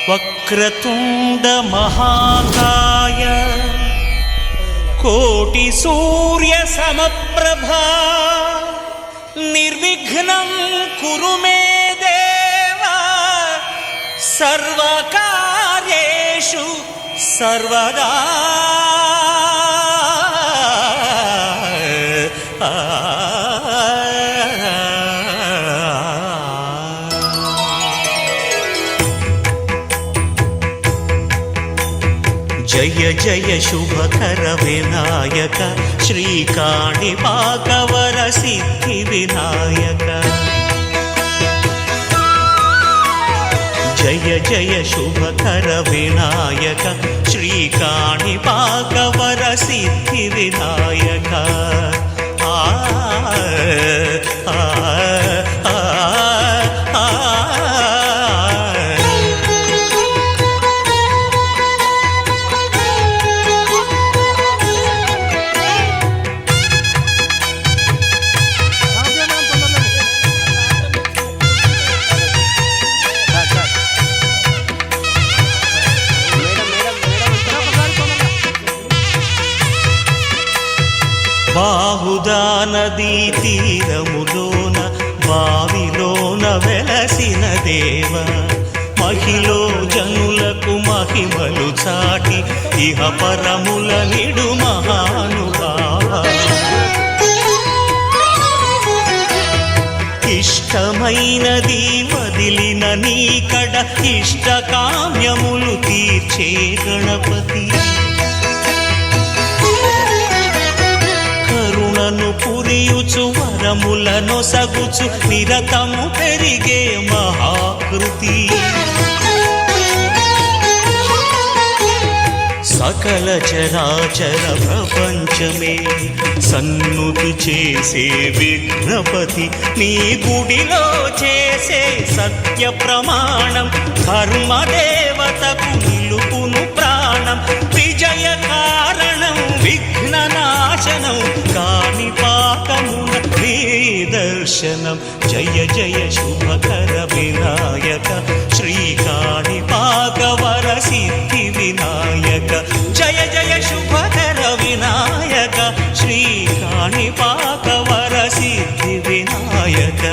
వక్రతుండ మహాకాయ కోటి సూర్య సమప్రభా నిర్విఘ్నం కురు మే దేవా సర్వకార్యేషు సర్వదా. జయ జయ శుభకర వినాయక శ్రీకాణిపాకవర సిద్ధి వినాయక. జయ జయ శుభకర వినాయక శ్రీకాణిపాకవర సిద్ధి వినాయక. ఆ బాహుదా నదీ తీరములోన బావిలోన వెలసిన దేవ మహిలో జనులకు మహిమలు చాటి ఇహ పరముల నిడు మహానుభావ. ఇష్టమైనది వదిలిన నీకడ ఇష్ట కామ్యములు తీర్చే గణపతి. కరుణను పురియుచు వరములను సగుచు నిరతము పెరిగే మహాకృతి. సకల చరాచర ప్రపంచమే సన్నుతి చేసే విఘ్నపతి. నీ గుడిలో చేసే సత్య ప్రమాణం ధర్మదేవతకు నిలుపును ప్రాణం. విజయ కారణం విఘ్ననాశనం కాణిపాకమున నీ దర్శనం. జయ జయ శుభకర వినాయక శ్రీకాణిపాకవర సిద్ధి వినాయక. జయ జయ శుభకర వినాయక శ్రీకాణిపాకవర సిద్ధి వినాయక.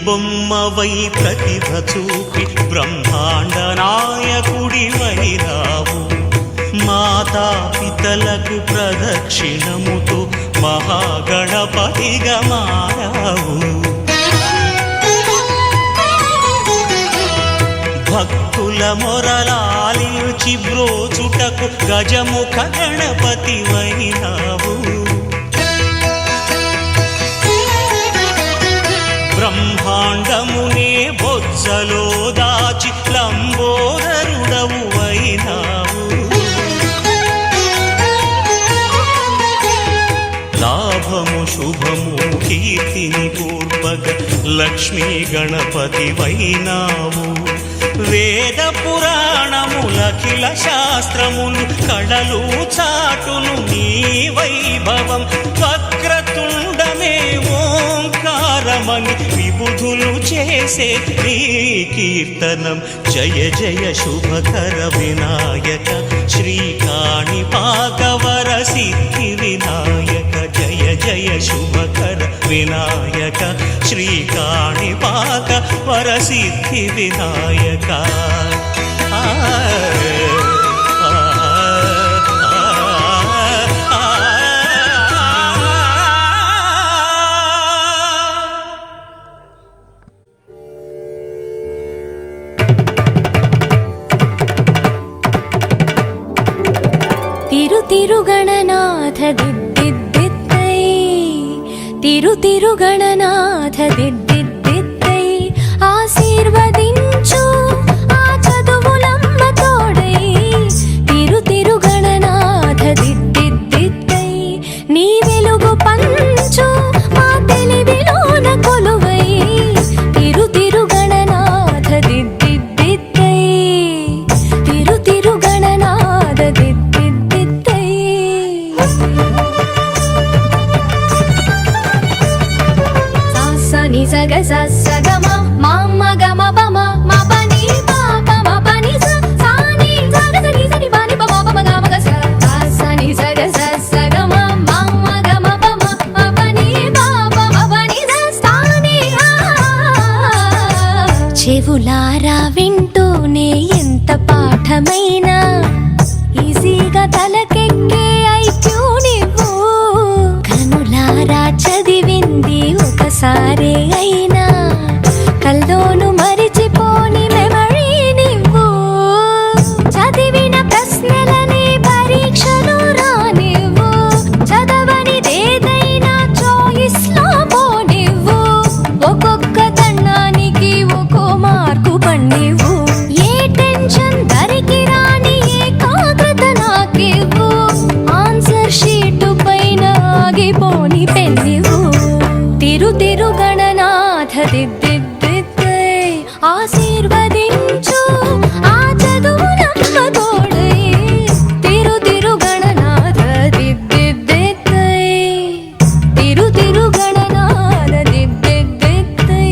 బొమ్మవై ప్రతిభ చూపి బ్రహ్మాండ నాయకుడివైరావు. మాతాపితలకు ప్రదక్షిణముతో మహాగణపతిగా మారావు. భక్తుల మొరలాలించి బ్రోచుటకు గజముఖ గణపతివైనావు. బ్రహ్మాండమునే బొజ్జలో దాచి లంబోదరుడవు అయినావు. లాభము శుభము కీర్తిని పూర్వగ లక్ష్మీ గణపతి వైనావు. వేద పురాణములఖిల శాస్త్రములు కళలు చాటును నీ వైభవం. వక్రతుండమే ఓంకారమని విబుధులు చేసే నీ కీర్తనం. జయ జయ శుభకర వినాయక శ్రీకాణిపాకవర సిద్ధి వినాయక. జయ జయ శుభకర వినాయక శ్రీకాణిపాకవర సిద్ధి వినాయక. తిరుగణనాథ దిద్దిద్దిద్దై తిరుగణనాథ దిద్దిద్దిద్దై ఆశీర్వదించు ఆ చదువులమ్మ తోడై తిరుగణనాథ చెవులారా వింటూనే ఎంత పాఠమైనా ఈజీగా తలకెక్కే ఐక్యూ నువ్వు. కనులారా చదివింది ఒకసారే అయినా కల్లోను మరిచిపోని మెమరీ నువ్వు. చదివిన ప్రశ్నలని పరీక్షలు రానివ్వు, చదవనిదేదైనా చాయిస్ లో పోనివ్వు. ఒక్కొక్క దండానికి ఒక్కో మార్కు పండివ్వు. ఏ టెన్షన్ దరికి రాని ఏకాగ్రత నాకివ్వు. ఆన్సర్ షీటు పైన ఆగిపోని పెన్నివ్వు. తిరు తిరు గణనాథ దిద్దిద్దిద్దే ఆశీర్వదించు ఆ చదువులమ్మ తోడై. తిరు తిరు గణనాథ దిద్దిద్దిద్దే తిరు తిరు గణనాథ దిద్దిద్దిద్దే.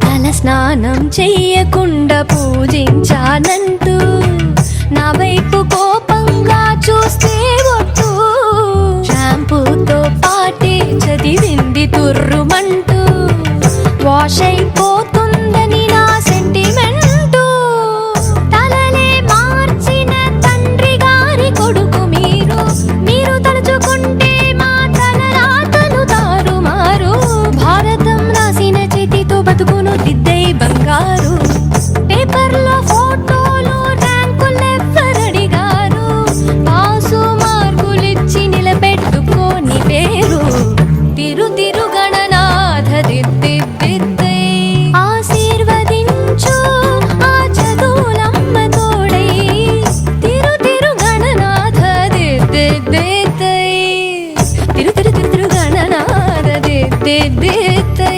తల స్నానం చెయ్యకుండా పూజించానంటూ నా వైపు కోపంగా చూస్తే ఒట్టు. షాంపూతో పాటే చదివింది తుర్రుమంటూ వాష్ అయిపోతుందని నా సెంటిమెంటు. తలలే మార్చిన తండ్రి గారి కొడుకు మీరు. మీరు తలుచుకుంటే మా తలరాతలు తారుమారు. భారతం రాసిన చేతితో బతుకును దిద్దై బంగారు. పేపర్లో ఫోటోలు ర్యాంకులెవ్వరడిగారు. పాసు మార్కులిచ్చి నిలబెట్టుకోని పేరు. తిరు తిరు గణనాథ దిద్దిద్దిద్దే ఆశీర్వదించు ఆ చదువులమ్మ తోడై. తిరు తిరు గణనాథ దిద్దిద్దిద్దే తిరు తిరు తిరు తిరు గణనాథ దిద్దిద్దిద్దే.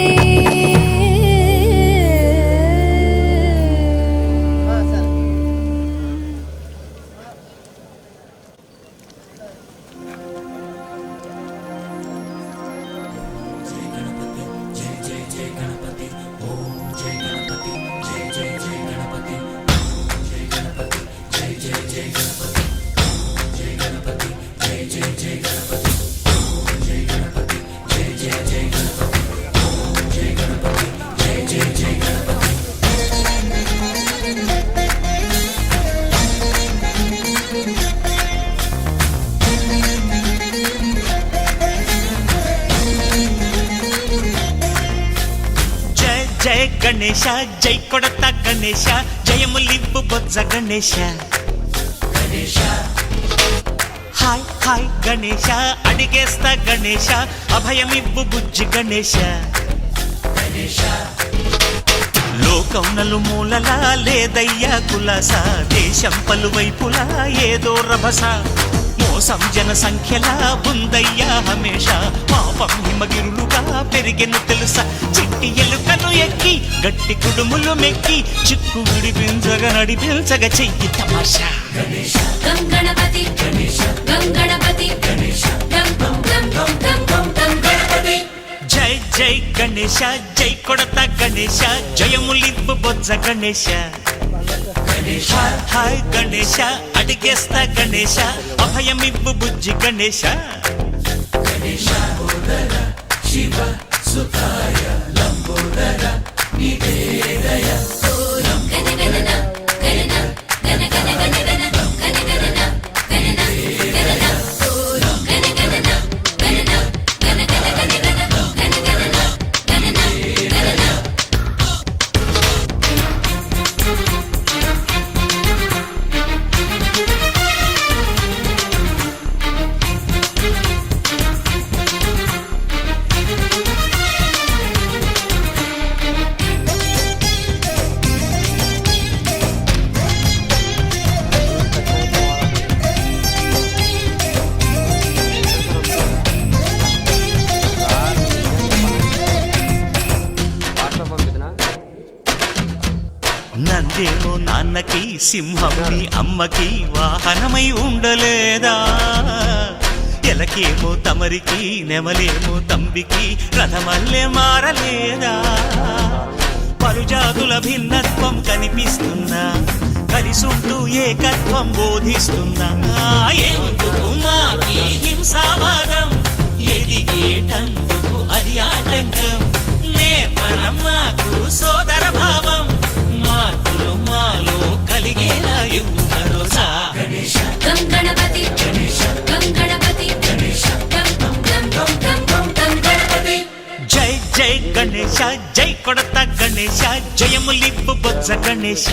జయ జయ గణేశ జై కొడత గణేశ జయములివ్వు బొజ్జ గణేశ. హాయ్ హాయ్ గణేశ అడిగేస్తా గణేశ అభయమివ్వు బుజ్జి గణేశ. లోకం నలుమూలలా లేదయ్యా కులాస, దేశం పలువైపులా ఏదో రభస. మోసం జన సంఖ్యలా ఉందయ్యా హమేష, పాపం హిమగిరులుగా పెరిగెను తెలుసా. చిట్టి ఎలుకను ఎక్కి గట్టి కుడుములు మెక్కి చిక్కు విడిపించగా నడిపించగా చెయ్యి తమాషా. గం గణపతి గం గణపతి గం గం గం గం గం గం గం గణపతి. జై జై గణేశ జై కొడత గణేశ జయములివ్వు బొజ్జ గణేశ. హాయ్ హాయ్ గణేశ అడిగేస్తా గణేశ అభయమివ్వు బుజ్జి గణేశ. శివ సుతాయ లంబోదర నివేదయ. నందేమో నాన్నకి సింహం నీ అమ్మకి వాహనమై ఉండలేదా? ఎలకేమో తమరికి నెమలేమో తంబికి రథమల్లే మారలేదా పలుజాతుల భిన్నత్వం కనిపిస్తున్నా కలిసుంటూ ఏకత్వం బోధిస్తున్నా ఎందుకు మాకి హింసావాదం ఎదిగేటందుకు అది ఆటంకం నేపరం మాకు సోదర భావం మార్పులు మాలో కలిగేలా ఇవ్వు భరోసా గం గణపతి గం గణపతి గం గం గం గం గం గం గణపతి జై జై గణేశ జై కొడత గణేశ జయములిప్పు బొజ్జ గణేశ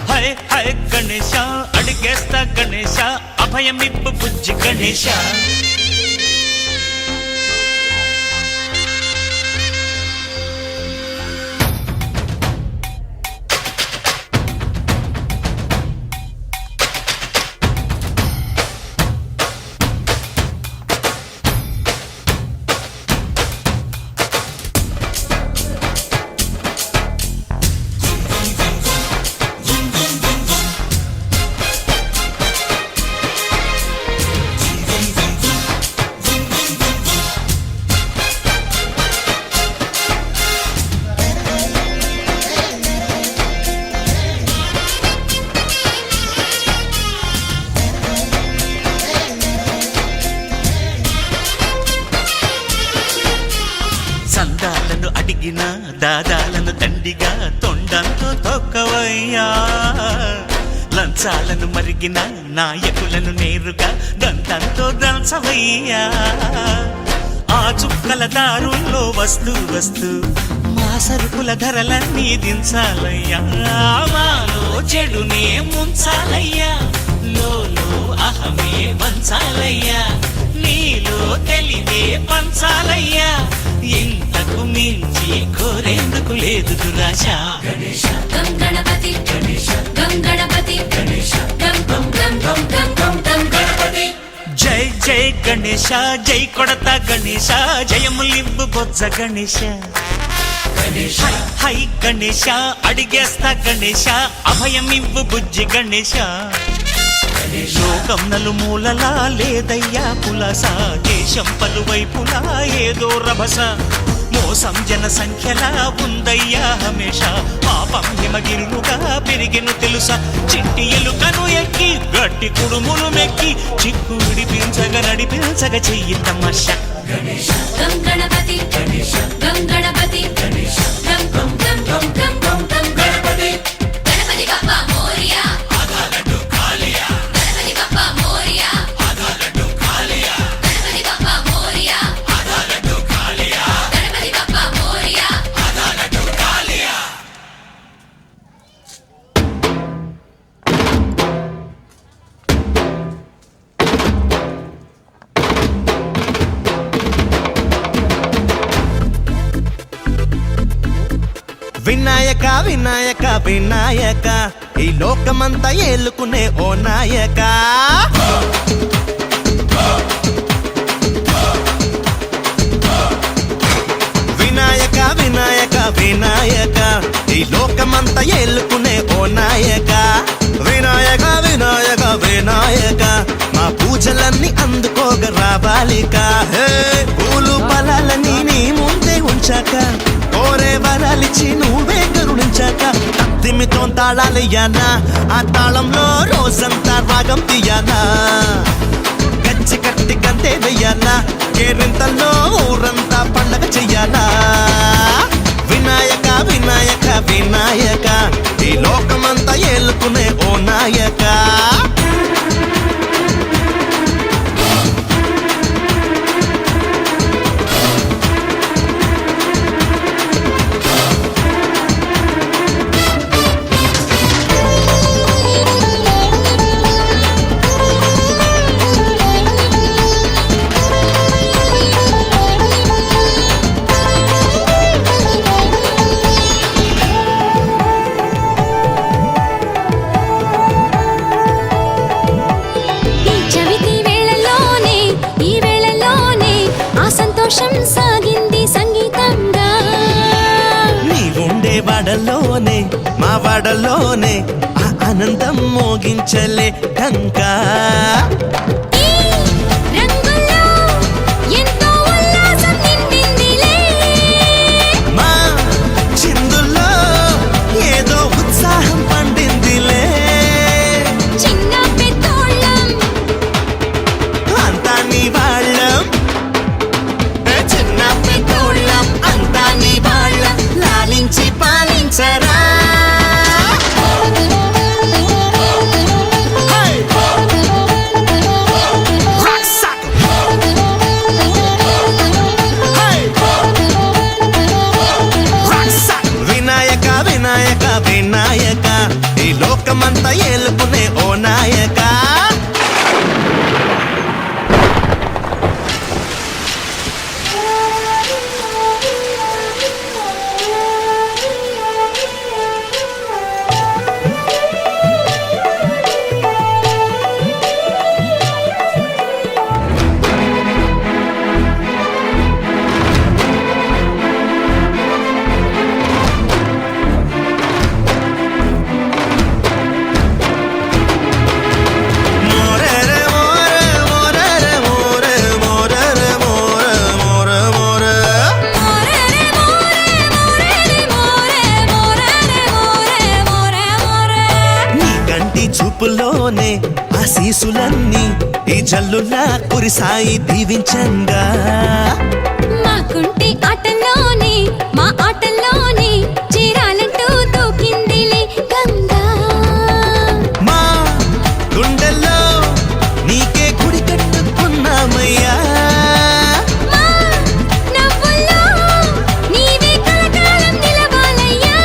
హై హై గణేశ అడిగేస్తా గణేశ అభయమిప్పు బుజ్జి గణేశ సందాలను అడిగిన దాదాలను దండిగా తొండంతో తొక్కవయ్యా లంచాలను మరిగిన నాయకులను నేరుగా దంతంతో దంచవయ్యా ఆ చుక్కల దారుల్లో వస్తూ వస్తూ మా సరుకుల ధరలన్నీ దించాలయ్యా మాలో చెడునే ముంచాలయ్యా లోలో అహమే పంచాలయ్యా నీలో తెలివే పంచాలయ్యా ఇంతకు మించి కోరేందుకు లేదు దురాశ గం గణపతి గం గణపతి గం గం గం గం గం గం గం గణపతి జై జై గణేశ జై కొడత గణేశ జయములింబు బొజ్జ గణేశ హై హై గణేశ అడిగేస్తా గణేశ అభయమివ్వు బుజ్జి గణేశ లోకం నలుమూలలా లేదయ్యా పులస దేశం పలువైపులా ఏదో రభస మోసం జన సంఖ్యలా ఉందయ్యా హమేష పాపం హిమగిరులుగా పెరిగెను తెలుసా చిట్టి ఎలుకను ఎక్కి గట్టి కుడుములు మెక్కి చిక్కు విడిపించగ నడిపించగ చెయ్యి తమాష గం గణపతి గం గణపతి గం గం గం గం గం గం గం గణపతి గణపతి బప్ప మోరియా గణపతి బప్ప మోరియా గణపతి బప్ప మోరియా గణపతి బప్ప మోరియా వినాయక వినాయక వినాయక ఈ లోకమంతా ఏలుకునే ఓ నాయక వినాయక వినాయక వినాయక ఈ లోకమంతా ఏలుకునే ఓ నాయక వినాయక వినాయక వినాయక మా పూజలన్నీ అందుకోగ రావాలిక హే పూలు ఫలాలని నీ ముందే ఉంచాక కోరే వరాలిచ్చి నువ్వే కరుణించాక తత్తిమితో తాళాలయ్యానా ఆ తాళంలో రోజంతా రాగం తీయాలా గచ్చి కట్టి గంతే వెయ్యాలా కేరింతల్లో ఊరంతా పండగ చెయ్యాలా వినాయక వినాయక వినాయక ఈ లోకమంతా ఏలుకునే ఓ నాయక సంతోషం సాగింది సంగీతంగా నీ ఉండే వాడలోనే మా వాడలోనే ఆ ఆనందం మోగించలే ఢంకా ఈ రంగుల్లో ఎంతో ఉల్లాసం నిండిందిలే మా చిందుల్లో ఏదో ఉత్సాహం పండిందిలే చిన్న పెద్దోళ్ళం అంతా నీ వాళ్ళం చిన్న పెద్దోళ్ళం అంతా నీ వాళ్ళం లాలించి పాలించరా వినాయక వినాయక వినాయక ఈ లోకమంతా ఏలుకునే ఓ నాయక మోరెరే మోరె మోరెరే మోరె మోరెరే మోరె మోరె మోరె మోరేరే మోరే మోరేరే మోరే నీ కంటి చూపులోనే ఆశీసులన్నీ ఈ జల్లులా కురిసాయి దీవించంగా మా కుంటి ఆటల్లోనే మా ఆటల్లోనే చేరాలంటూ దూకిందిలే గంగా మా గుండెల్లో నీకే గుడి కట్టుకున్నామయ్యా మా నవ్వుల్లో నీవే కలకాలం నిలవాలయ్యా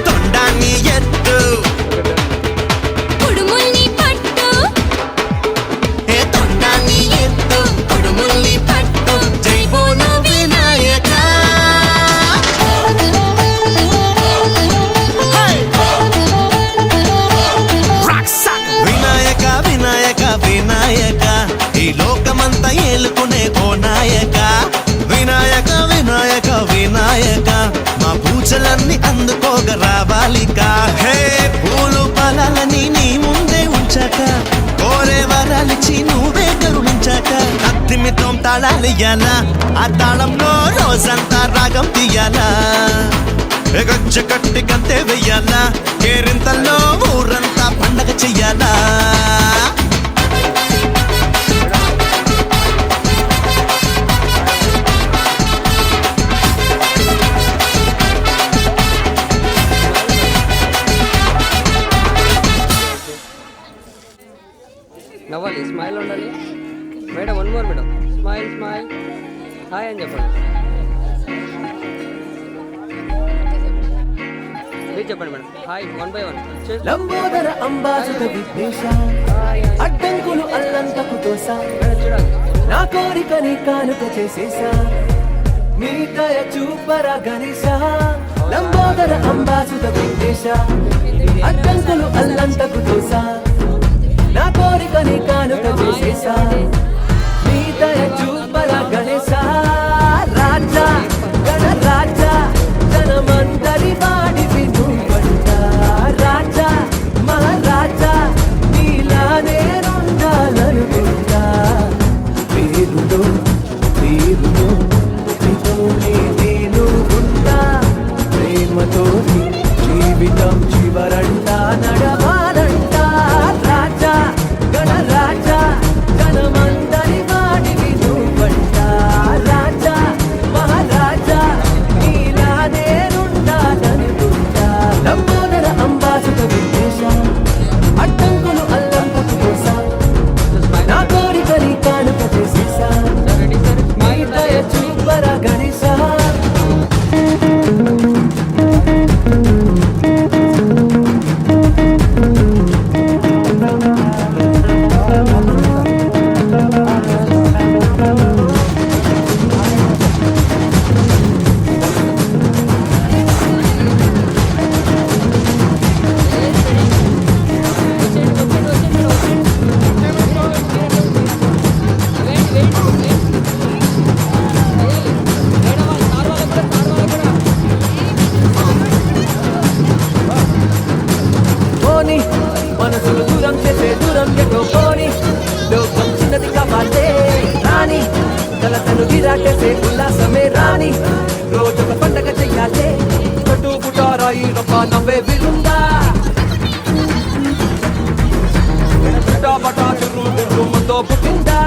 తొండాన్ని ఎత్తు కుడుముల్ని పట్టు ఏ తొండాన్ని ఎత్తు కొడుముల్ని పట్టు జై బోలో వినాయక వినాయక వినాయక వినాయక ఈ లోకమంతా ఏలుకునే ఓ నాయక వినాయక వినాయక వినాయక మా పూజలన్నీ అందుకోగ రావాలిక హే పూలు ఫలాలని నీ ముందే ఉంచాక కోరే వరాలిచ్చి నువ్వే కరుణించాక కత్తిమితం తాళాలియ్యాలా ఆ తాళంలో రోజంతా రాగం తీయాలా గజ్జ కట్టి కంతే వెయ్యాలా కేరింతల్లో ఊరంతా పండగ చెయ్యాలా నవ్వాలి స్మైల్ ఉండాలి madam one more madam smile smile hi అని చెప్పండి మీరు చెప్పండి మేడం హాయ్ 1 by 1 లంబోదర అంబాసుత విద్వేష అడ్డంకులు అల్లంతకు తోసా చూడాలి నా కోరికని కానుక చేసేసా మీ దయ చూపరా గణేశ లంబోదర అంబాసుత విద్వేష అడ్డంకులు అల్లంతకు తోసా నా కోరికని కానుక చేసేసా మీ దయ చూపరా గణేశ రాజా గణ రాజా జనమందరి వాడి వినువంట రాజా మహారాజా నీలానే ఉండాలనుకుంటా పేరులో పేరులో నీతోనే నేను ఉంటా ప్రేమతో జీవితం చివరంట నడవాలంట రాజా గణ రాజా జనమందరి వాడి వినువంట రండి రోజొక పండగ చెయ్యాలే చుట్టూ పుటారాయి రప్ప నవ్వే విలుందా పటా చుట్టూ పుట్టిందా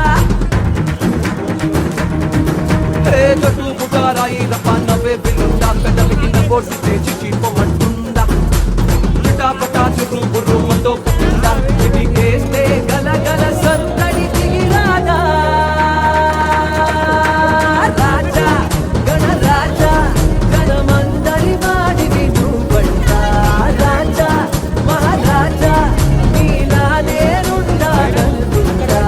చుట్టూ పుటారాయి రప్ప నవ్వే విలుందా పెద్దవి కింద కోర్సితే చిచ్చి పొమ్మంటుందా పటా చుట్టూ బుర్రుమంతో పుట్టిందా ఇది కేస్తే గల గల సందడి దిగిరాదా రాజా గణరాజా గణమందరి వాడివి నువ్వంట రాజా మహారాజా నీలా నేనుండాలనుకుంటా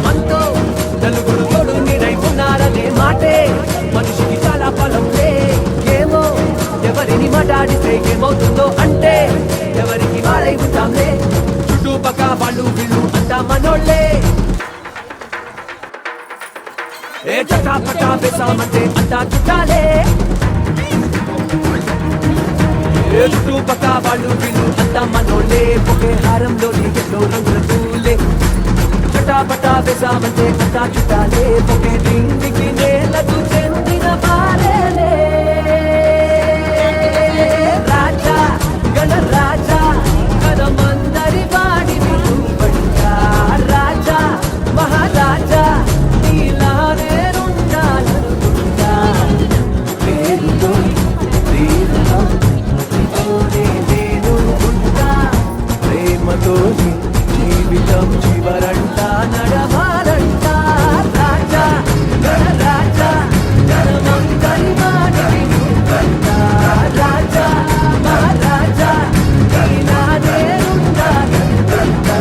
మనతో నలుగురు తోడు నీడై ఉన్నారనే మాటే మనిషికి చాలా బలంలే ఏమో ఎవరిని మాట్లాడితే ఏమవుతుందో అంటే ఎవరికి వారై ఉంటాంలే చుట్టుపక్క వాళ్ళు వీళ్ళు అంతా మనోళ్ళే ఏ చటాపటా వేసామంటే అంతా చుట్టాలే ఏ చుట్టుపక్క వాళ్ళు వీళ్ళు అంతా మనోళ్ళే ఒకే హారంలో ఎన్నో రంగుల పూలే చటాపటా వేసామంటే అంతా చుట్టాలే ఒకే దిండికి నేలకు చెందిన పాలేలే రాజా గణరాజా గణమందరి వాడివి నువ్వంట రాజా మహారాజా నీలా నేనుండాలనుకుంటా పేరుతో తీరుతో నీతోనే నేను ఉంటా ప్రేమతో జీవితం చివరంట నడవాలంట రాజా గణరాజా గణమందరి వాడివి నువ్వంట రాజా మహారాజా నీలా నేనుండాలనుకుంటా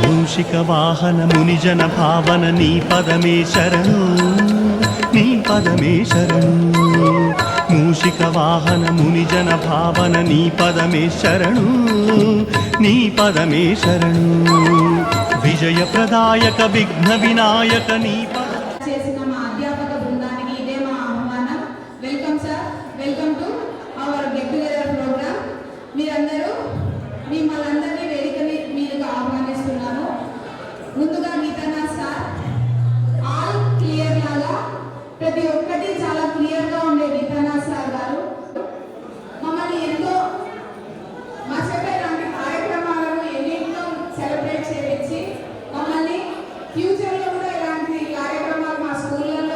మూషిక వాహన మునిజన భావన నీ పదమే శరణు నీ పదమే శరణు మూషిక వాహన మునిజన భావన నీ పదమే శరణు నీ పదమే శరణు విజయ ప్రదాయక విఘ్న వినాయక నీ పద చేసిన మా అధ్యాపక బృందానికి ఇదే మా ఆహ్వానం. Welcome sir, welcome to our get together programme. మీరందరూ మిమ్మల్ని అందరినీ వేదిక మీదకు ఆహ్వానిస్తున్నాను. ముందుగా గీతన్నా సార్ ఆల్ క్లియర్ లాగా ప్రతి ఒక్కటి చాలా క్లియర్గా ఉండే గీతన్నా సార్ గారు మమ్మల్ని ఎంతో మర్చిపోయేలాంటి కార్యక్రమాలను ఎన్నింటిలో సెలబ్రేట్ చేయించి మమ్మల్ని ఫ్యూచర్లో కూడా ఇలాంటి కార్యక్రమాలు మా స్కూళ్ళల్లో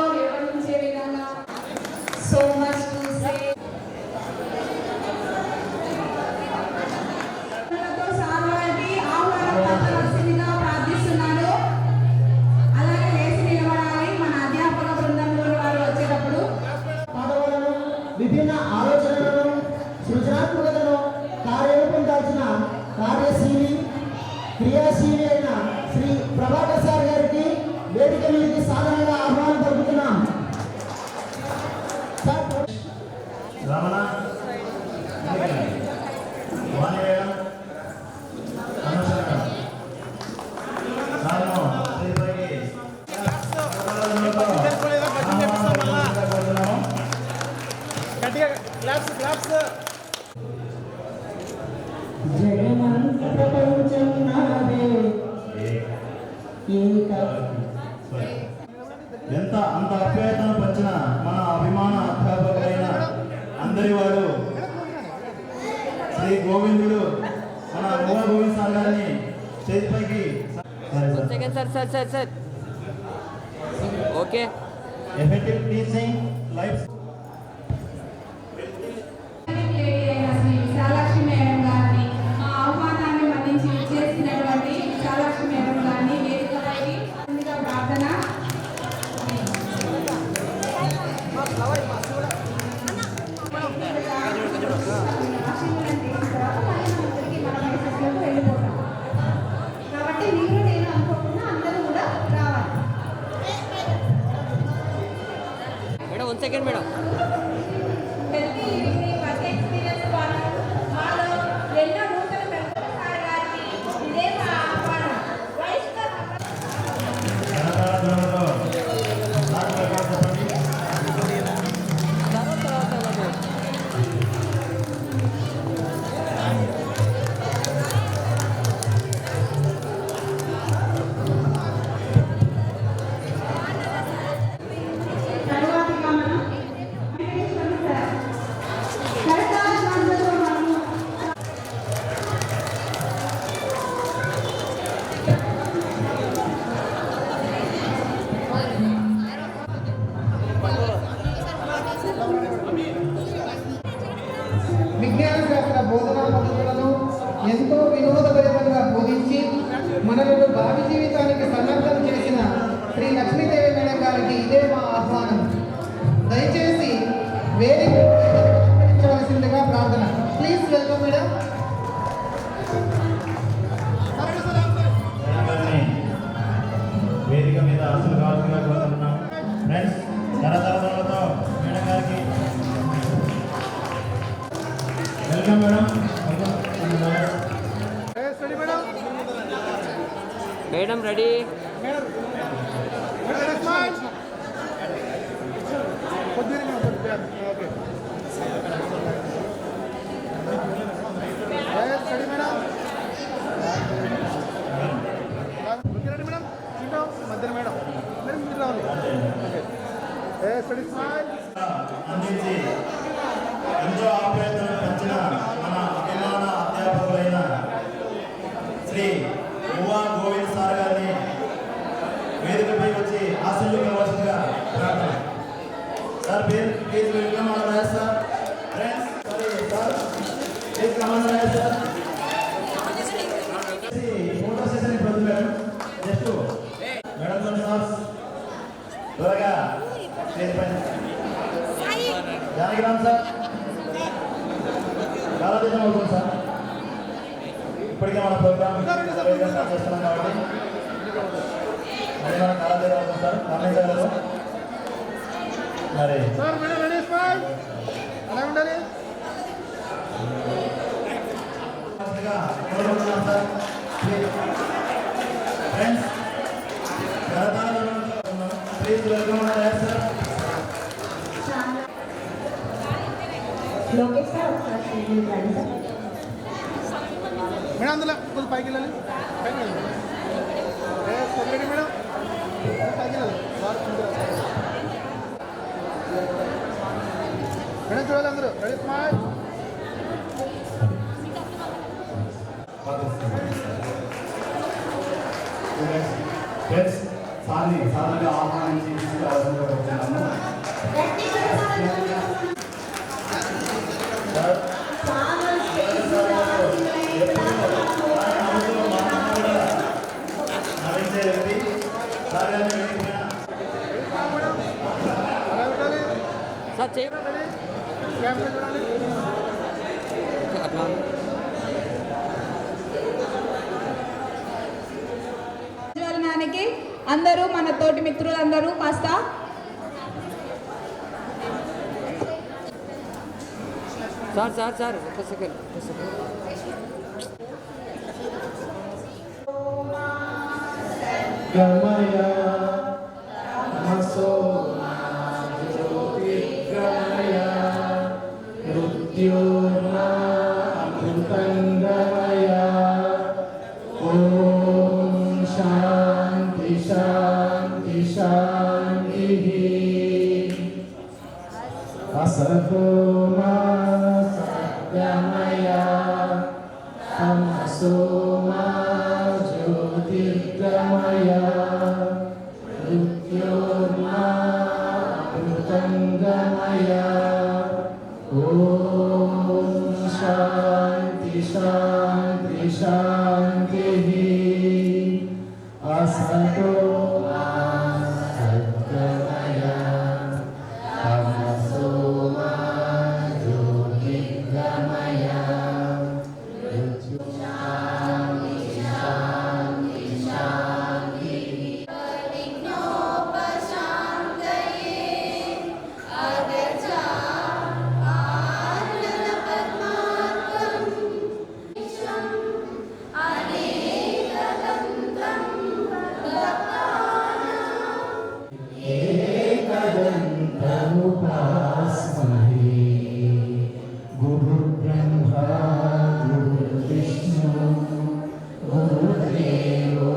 అంత అభ్యర్థన పంచిన మన అభిమాన అధ్యాపకులైన అందరి వాడు శ్రీ గోవిందుడు మన మోహన్ గోవింద్ సార్ గారిని స్టేజ్ పైకి second sir okay effective teaching life Shri Vishalakshi madam గారిని మా ఆహ్వానాన్ని మన్నించి చేసినటువంటి విశాలాక్షి మేడం గారిని వేదికపైకి ముందుగా ప్రార్థన. కాబట్టి మీరు నేను అనుకోకుండా అందరూ కూడా రావాలి. Madam 1 second madam. హెల్తీ లివింగ్ని వర్క్ ఎక్స్పీరియన్స్ వాళ్ళు ఎన్నో నూతన సార్ గారికి ఇదే మా ఆహ్వానం. వైష్ణవ్ తరువాతిగా మనం వెంకటేశ్వర సార్ కరతాళ ధ్వనులతో మనము విజ్ఞాన శాస్త్ర బోధనా పద్ధతులను ఎంతో వినోదభరితంగా బోధించి మనలను భావి జీవితానికి సన్నద్ధం చేసిన శ్రీ లక్ష్మీదేవి మేడం గారికి ఇదే మా ఆహ్వానం. దయచేసి వేదికవలసిందిగా ప్రార్థన. Please welcome madam. వేదిక మీద అసలు కావాల్సిందిగా కోరుతున్నాం. ఫ్రెండ్స్ కరతాళతో మేడం గారికి వెల్కమ్ మేడం. Madam ready. అందించి ఎంతో ఆప్యాయతను పంచిన మన అభిమాన అధ్యాపకులైన శ్రీ మోహన్ గోవింద్ సార్ గారిని వేదికపై వచ్చి ఆశీర్వదించవలసిందిగా ప్రార్థన. Sir please welcome all right sir. Friends sir please come on right sir. Photo session ఇప్పుడు మేడం జస్ట్ మేడం సార్ త్వరగా స్టేజ్ పైన జానకిరామ్ సార్ భారతదేశం అవుతుంది సార్. ఇప్పటికే మన ప్రోగ్రామ్ స్టార్ట్ చేస్తున్నాం కాబట్టి అది మనం కాలదేశం అవుతుంది సార్. గమనించగలరు మరి కోరుకుంటున్నాం sir. Friends please welcome sir. Lokesh sir ఒకసారి స్టేజ్ మీద రండి సార్. మేడం అందులో కొంచెం పైకి వెళ్ళాలి. పైకి వెళ్ళాలి మేడం. పైకి వెళ్ళాలి మేడం. చూడాలి అందరూ. Ready smile. ఫ్రెండ్స్ సాధారణంగా ఆహ్వానించి తీసుకురావాల్సిందిగా కోరుతున్నాము. నవ్వించే వ్యక్తి సార్ గారిని సార్ చేయి అట్లా. ప్రజ్వలనానికి అందరూ మన తోటి మిత్రులందరూ కాస్త సార్ 1 సెకండ్. గమయ నమసో జ్యోతిర్గమయ మృత్యోర్నా అమృతంగమయ. ఓం శాంతి శాంతి శాంతి. असतो मा सत्यमय तमसो मा ज्योतिर्गमय मृत्योर्मा अमृतङ्गमय ॐ शान्ति शान्ति शान्तिः असतो मा सद्गमय तमसो मा ज्योतिर्गमय एकदन्तमुपास्महे गुरुर्ब्रह्मा गुरुर्विष्णु गुरुर्देवो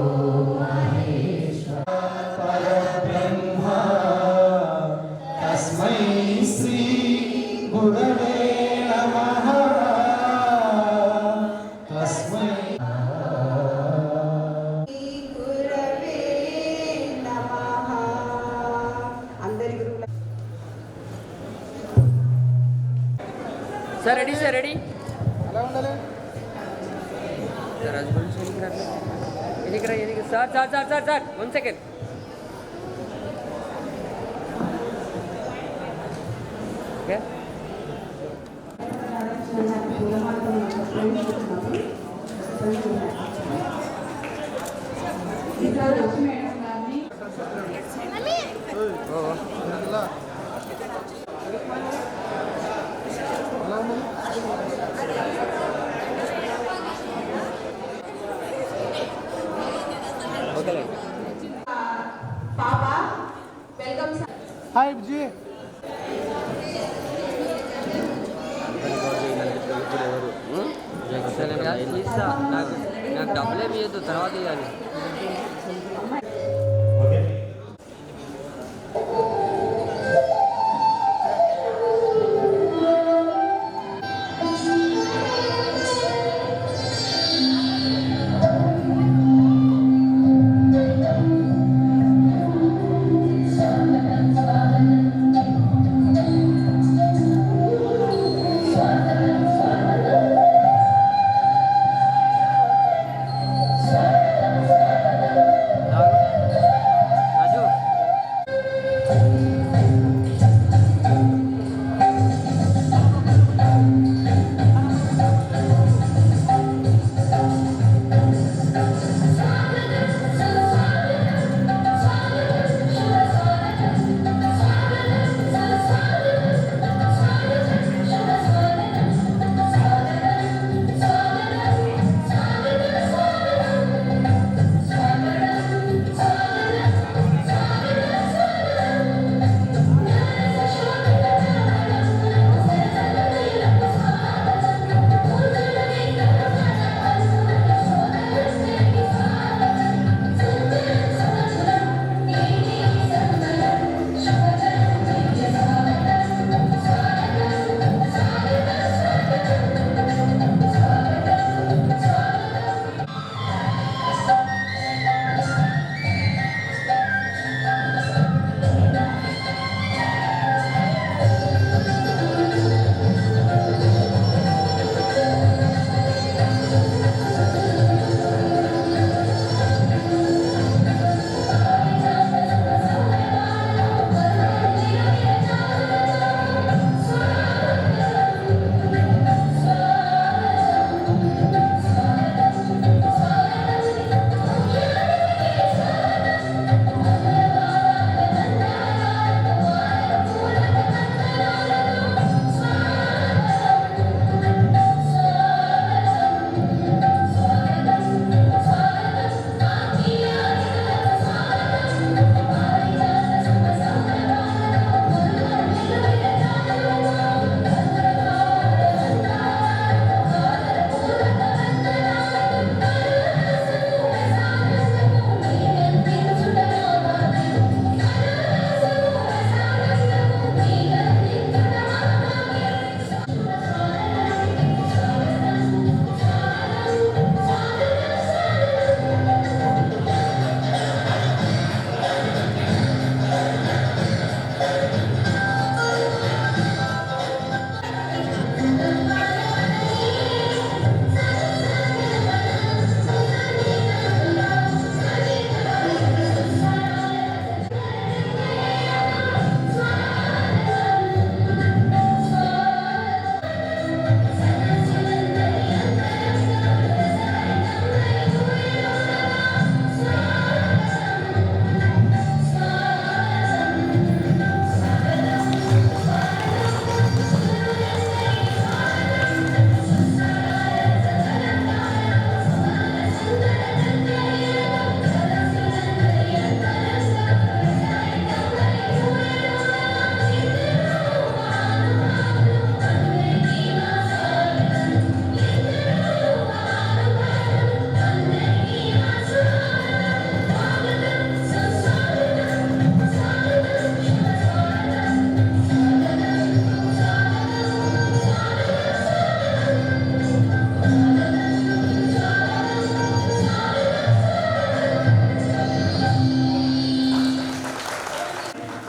महेश्वरः परब्रह्मा तस्मै श्री गुरवे नमः तस्मै సార్ రెడీ సార్ రెడీ ఎలా ఉండాలి సార్ హస్బెండ్ ఎదిగిరా sir sir sir sir sir 1 second okay పాప వెల్కమ్ సార్. హాయ్ బుజ్జి ఇస్తా నాకు డబ్బులేమి ఇవ్వద్దు తర్వాత ఇవ్వాలి ఓకే Sa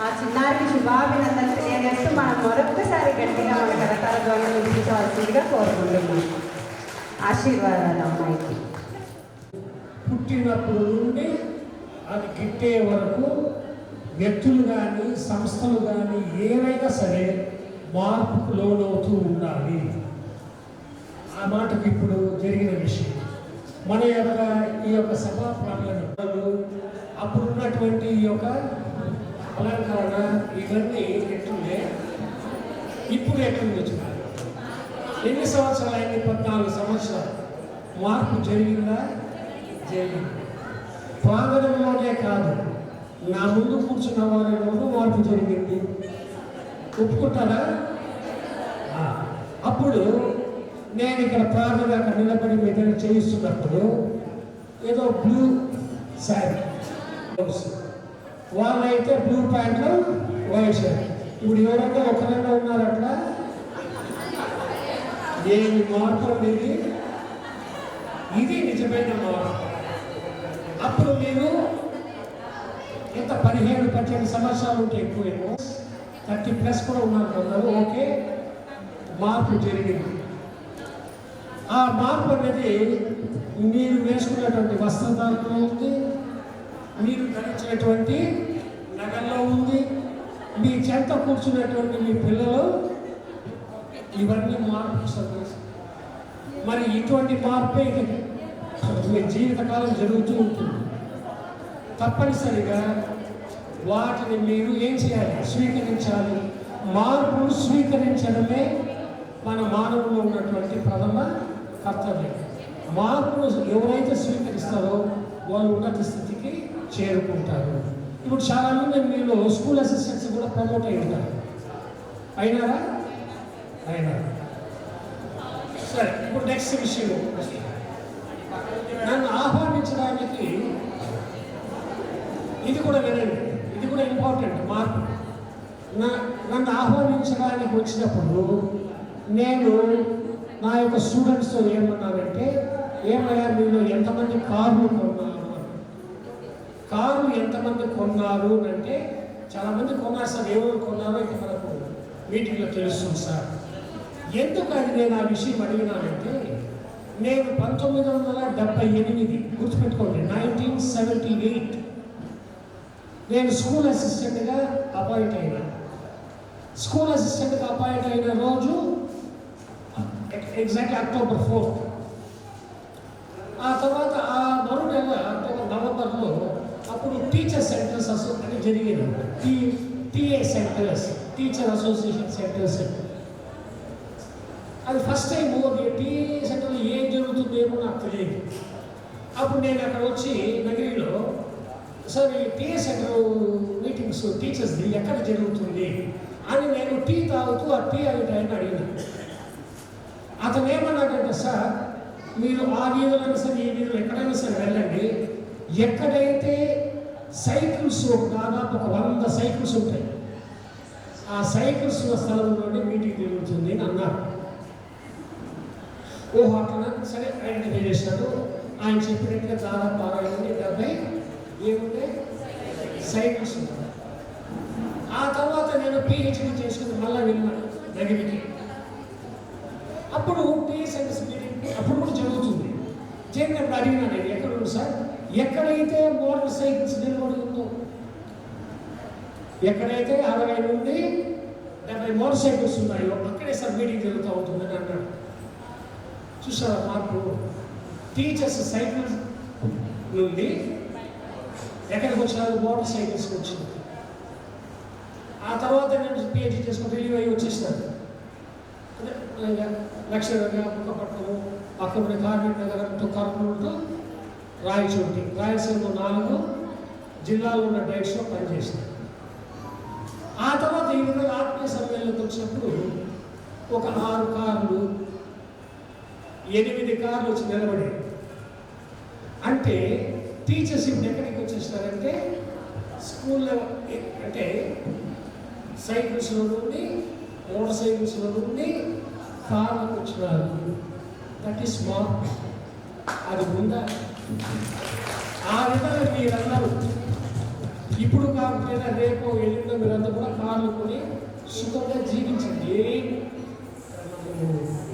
ఆ చిన్నారికి శుభాభినందనలు తెలియజేస్తూ మనం మరొక్కసారి గట్టిగా మన కరతాల ద్వారా వినిపించవలసిందిగా కోరుకుంటున్నాం. ఆశీర్వాదాలు అమ్మాయికి. పుట్టినప్పుడు నుండి అది గిట్టే వరకు వ్యక్తులు కానీ సంస్థలు కానీ ఏవైనా సరే మార్పుకు లోనవుతూ ఉండాలి. ఆ మాటకు ఇప్పుడు జరిగిన విషయం మన యొక్క ఈ యొక్క సభా ప్రాంగణంలో అప్పుడున్నటువంటి ఈ యొక్క అలంకరణ ఇవన్నీ ఎట్లుండే ఇప్పుడు ఎట్లుంది చూడాలి. ఎన్ని సంవత్సరాలు అయింది? 14 సంవత్సరాలు. మార్పు జరిగిందా? జరిగింది. ప్రాంగణంలోనే కాదు, నా ముందు కూర్చున్న వారిలోనూ మార్పు జరిగింది. ఒప్పుకుంటారా? అప్పుడు నేను ఇక్కడ ప్రార్థన నిలబడి మీద చేయిస్తున్నప్పుడు ఏదో బ్లూ శారీ, వాళ్ళైతే బ్లూ ప్యాంట్లు వైట్ షర్ట్. ఇప్పుడు ఎవరైనా ఒకరైనా ఉన్నారు అట్లా? ఏమి మార్పు అనేది? ఇది నిజమైన మార్పు. అప్పుడు మీరు ఎంత 17-18 సంవత్సరాలు ఉంటే ఎక్కువేమో, 30+ కూడా ఉన్నారు. ఓకే, మార్పు జరిగింది. ఆ మార్పు అనేది మీరు వేసుకున్నటువంటి వస్త్రధారణలో ఉంది, మీరు ధరించినటువంటి నగల్లో ఉంది, మీ చెంత కూర్చున్నటువంటి మీ పిల్లలు, ఇవన్నీ మార్పు సందేశం. మరి ఇటువంటి మార్పే మీ జీవితకాలం జరుగుతూ ఉంటుంది. తప్పనిసరిగా వాటిని మీరు ఏం చేయాలి? స్వీకరించాలి. మార్పును స్వీకరించడమే మన మానవులో ఉన్నటువంటి ప్రథమ కర్తవ్యం. మార్పును ఎవరైతే స్వీకరిస్తారో వాళ్ళు ఉన్నత స్థితికి చేరుకుంటారు. ఇప్పుడు చాలామంది మీలో స్కూల్ అసిస్టెంట్స్ కూడా ప్రమోట్ అయ్యారు. అయినారా? అయినారు. సరే, ఇప్పుడు నెక్స్ట్ విషయం, నన్ను ఆహ్వానించడానికి ఇది కూడా వినండి, ఇది కూడా ఇంపార్టెంట్ మార్పు. నన్ను ఆహ్వానించడానికి వచ్చినప్పుడు నేను నా యొక్క స్టూడెంట్స్తో ఏమన్నానంటే, ఏమయ్యా మీరు ఎంతమంది కార్లు కొన్నారు? కారు ఎంతమంది కొన్నారు అంటే చాలామంది కొన్నారు సార్. ఎవరు కొన్నారో ఇక మనకు మీటింగ్లో తెలుస్తుంది సార్. ఎందుకు అది నేను ఆ విషయం అడిగినానంటే, నేను 1978 గుర్తుపెట్టుకోండి, 1978 నేను స్కూల్ అసిస్టెంట్గా అపాయింట్ అయినా. స్కూల్ అసిస్టెంట్గా అపాయింట్ అయిన రోజు ఎగ్జాక్ట్లీ October 4th. ఆ తర్వాత ఆ మరో నెల నవంబర్లో అప్పుడు టీచర్ సెంటర్స్ అని జరిగింది. TA centres, teacher association centres. అది ఫస్ట్ టైం టీఏ సెంటర్లో ఏం జరుగుతుందేమో నాకు తెలియదు. అప్పుడు నేను అక్కడ వచ్చి నగిరిలో, సార్ ఈ టీఏ సెంటర్ మీటింగ్స్ టీచర్స్ది ఎక్కడ జరుగుతుంది అని నేను టీ తాగుతూ ఆ టీ అనే టైం అడిగినాను. అతను ఏమన్నాడంటే, సార్ మీరు ఆ వీధులైనా సరే ఈ వీధులు ఎక్కడైనా సరే వెళ్ళండి, ఎక్కడైతే సైకిల్స్ దాదాపు 100 సైకిల్స్ ఉంటాయి, ఆ సైకిల్స్ ఉన్న స్థలంలోనే మీటింగ్ జరుగుతుంది అని అన్నారు. ఓహో అట్లా సరే ఐడెంటిఫై చేశాడు. ఆయన చెప్పినట్టుగా దాదాపు 60-70 ఏముంటే సైకిల్స్ ఉంటాయి. ఆ తర్వాత నేను పిహెచ్డీ చేసుకుని మళ్ళీ వెళ్ళాను దగ్గరికి. అప్పుడు టీఏ సెంటర్స్ మీటింగ్ అప్పుడు కూడా జరుగుతుంది. జరిగినప్పుడు అడిగినా నేను, ఎక్కడ ఉంది సార్? ఎక్కడైతే మోటార్ సైకిల్స్ నిలబడి ఉందో, ఎక్కడైతే 60 నుండి 70 మోటార్ సైకిల్స్ ఉన్నాయో అక్కడే సార్ మీటింగ్ జరుగుతూ ఉంటుందని అన్నాడు. చూసారా మార్పు? టీచర్స్ సైకిల్ నుండి ఎక్కడికి వచ్చినారు? మోటార్ సైకిల్స్కి వచ్చింది. ఆ తర్వాత నేను పిహెచ్డీ చేసుకుని రిలీవ్ అయ్యి వచ్చేసినాను. లక్ష్యంగా ముఖపట్నము, అక్కడ కార్మిక నగరంతో కర్నూలుతో రాయచోటి, రాయలసీమ 4 జిల్లాలో ఉన్న డైట్స్లో పనిచేసినాను. ఆ తర్వాత ఈ విధంగా ఆత్మీయ సమ్మేళనకు వచ్చినప్పుడు ఒక 6 కార్లు 8 కార్లు వచ్చి నిలబడి, అంటే టీచర్స్ ఇప్పుడు ఎక్కడికి వచ్చేస్తారంటే స్కూల్లో, అంటే సైకిల్స్లో నుండి మోటార్ సైకిల్స్లో నుండి కార్లకు వచ్చినారు. That is mark. అది ఉందా? ఆ విధంగా మీరందరూ ఇప్పుడు కాకపోయినా రేపు ఎల్లుండో మీరంతా కూడా కార్లు కొని సుఖంగా జీవించండి.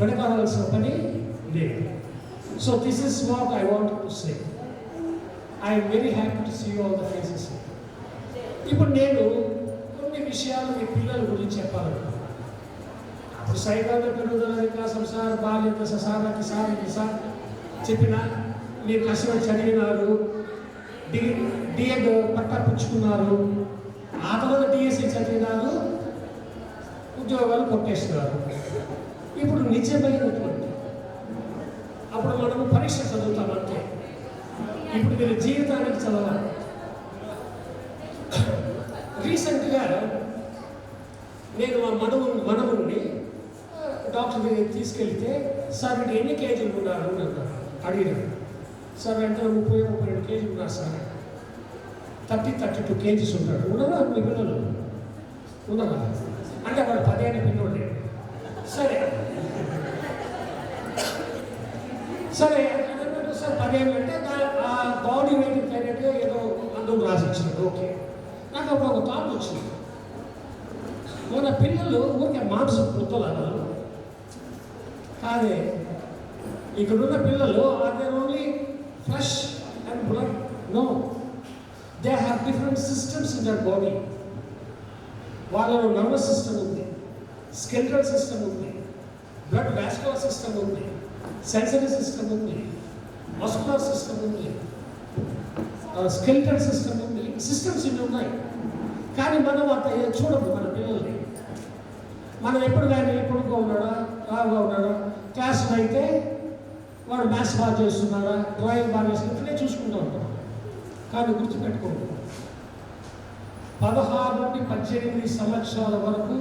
వెనకాడాల్సిన పని లేదు. So this is what I want to say. I'm very happy to see all the faces. ఇప్పుడు నేను కొన్ని విషయాలు మీ పిల్లల గురించి చెప్పాలనుకుంటున్నాను. అప్పుడు సైకాల పెరుగుదల వికాసం సార్ బాల్యత సారాకి సార్ చెప్పిన మీరు కష్టపడి చదివినారు, డిఎడ్ పట్టా పుచ్చుకున్నారు, ఆ తర్వాత డిఎస్సి చదివినారు, ఉద్యోగాలు కొట్టేస్తున్నారు. ఇప్పుడు నిజమైనటువంటి అప్పుడు మనము పరీక్ష చదువుతామంటే ఇప్పుడు మీరు జీవితానికి చదవాలి. రీసెంట్గా నేను మా మనవుని డాక్టర్ దగ్గరికి తీసుకెళ్తే సార్ వీడు ఎన్ని కేజీలు ఉన్నారు అని అడిగినాడు. సార్ అంటే 30-32 కేజీలు ఉన్నారు సార్. 30-32 కేజీస్ ఉంటాడు. ఉన్నారా మీ పిల్లలు? ఉన్నారా? అంటే వాడు 10 ఏళ్ళ పిల్లలు. సరే సరే సార్ 10 ఏళ్ళు అంటే ఆ బాడీ వెయిట్ తగ్గట్టుగా ఏదో అందరూ రాసిచ్చినాడు. ఓకే, నాకు అప్పుడు ఒక థాట్ వచ్చింది. మన పిల్లలు ఊరికే మాంసం పుట్టలు అన్నారు కాదే. ఇక్కడున్న పిల్లలు are there only flesh and blood? No, they have different systems in their body. వాళ్ళలో నర్వస్ సిస్టమ్ ఉంది, స్కెలిటల్ సిస్టమ్ ఉంది, బ్లడ్ వాస్కులర్ సిస్టమ్ ఉంది, సెన్సరీ సిస్టమ్ ఉంది, మస్కులర్ సిస్టమ్ ఉంది, స్కెలిటల్ సిస్టమ్ ఉంది. సిస్టమ్స్ ఇన్ని ఉన్నాయి. కానీ మనం అంత చూడము మన పిల్లల్ని. మనం ఎప్పుడు కానీ ఎప్పుడుగా ఉన్నాడా, రావుగా ఉన్నాడా, క్లాసులో అయితే వాడు మ్యాథ్స్ బాగా చేస్తున్నాడా, డ్రాయింగ్ బాగా చేస్తున్నట్లే చూసుకుంటూ ఉంటాం. కానీ గుర్తుపెట్టుకోండి, 16 నుండి 18 సంవత్సరాల వరకు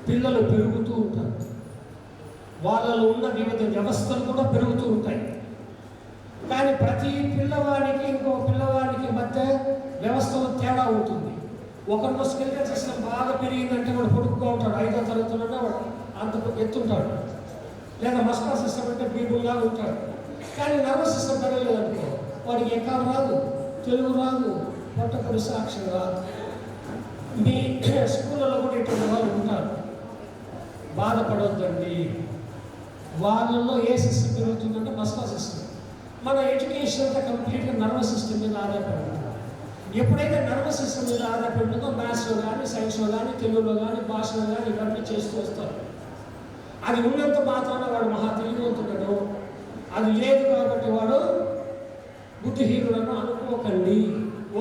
పిల్లలు పెరుగుతూ ఉంటారు. వాళ్ళలో ఉన్న వివిధ వ్యవస్థలు కూడా పెరుగుతూ ఉంటాయి. కానీ ప్రతి పిల్లవాడికి ఇంకో పిల్లవాడికి మధ్య వ్యవస్థలో తేడా ఉంటుంది. ఒకరిలో స్కెలిటల్ సిస్టమ్ బాగా పెరిగిందంటే వాడు పొడుగ్గా ఉంటాడు, 5వ తరగతిలోనే వాడు అంత ఎత్తుంటాడు. లేదా మస్కులర్ సిస్టమ్ అంటే బీబుల్లాగా ఉంటాడు. కానీ నర్వస్ సిస్టమ్ పెరగలేదనుకో వాడికి ఎక్కడ రాదు, తెలుగు రాదు, పొట్టపొడి సాక్షి రాదు. మీ స్కూళ్ళలో కూడా ఇటువంటి వాళ్ళు ఉంటారు. బాధపడొద్దండి. వాళ్ళల్లో ఏ సిస్టమ్ పెరుగుతుందంటే మస్కులర్ సిస్టమ్. మన ఎడ్యుకేషన్ అంతా కంప్లీట్గా నర్వస్ సిస్టమ్ మీద ఆధారపడి ఉంటుంది. ఎప్పుడైతే నర్వస్ సిస్టమ్ మీద ఆధారపడి ఉంటుందో మ్యాథ్స్లో కానీ, సైన్స్లో కానీ, తెలుగులో కానీ, భాషలో కానీ ఇవన్నీ చేస్తూ వస్తారు. అది ఉన్నంత మాత్రాన వాడు మహా తెలివివంతుడను, అది లేదు కాబట్టి వాడు బుద్ధిహీనుడను అనుకోకండి.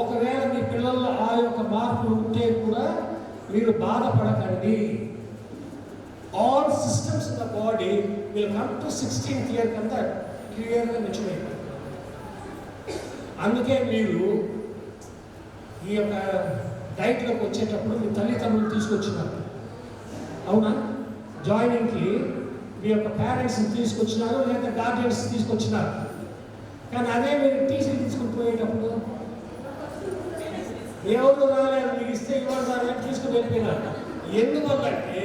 ఒకవేళ మీ పిల్లల్లో ఆ యొక్క మార్పులు ఉంటే కూడా మీరు బాధపడకండి. All systems in the body will come to 16th year కంతా క్లియర్గా మెచ్యూరైపోతుంది. అందుకే మీరు ఈ యొక్క డైట్లోకి వచ్చేటప్పుడు మీ తల్లిదండ్రులు తీసుకొచ్చినారు, అవునా? జాయినింగ్కి మీ యొక్క పేరెంట్స్ని తీసుకొచ్చినారు, లేదా గార్డియన్స్ తీసుకొచ్చినారు. కానీ అదే మీరు టీచర్ తీసుకుని పోయేటప్పుడు ఎవరు రాలేదు, మీకు ఇస్తే ఇవ్వరు రాలేదు, తీసుకుని వెళ్ళిపోయినారు. ఎందువల్లంటే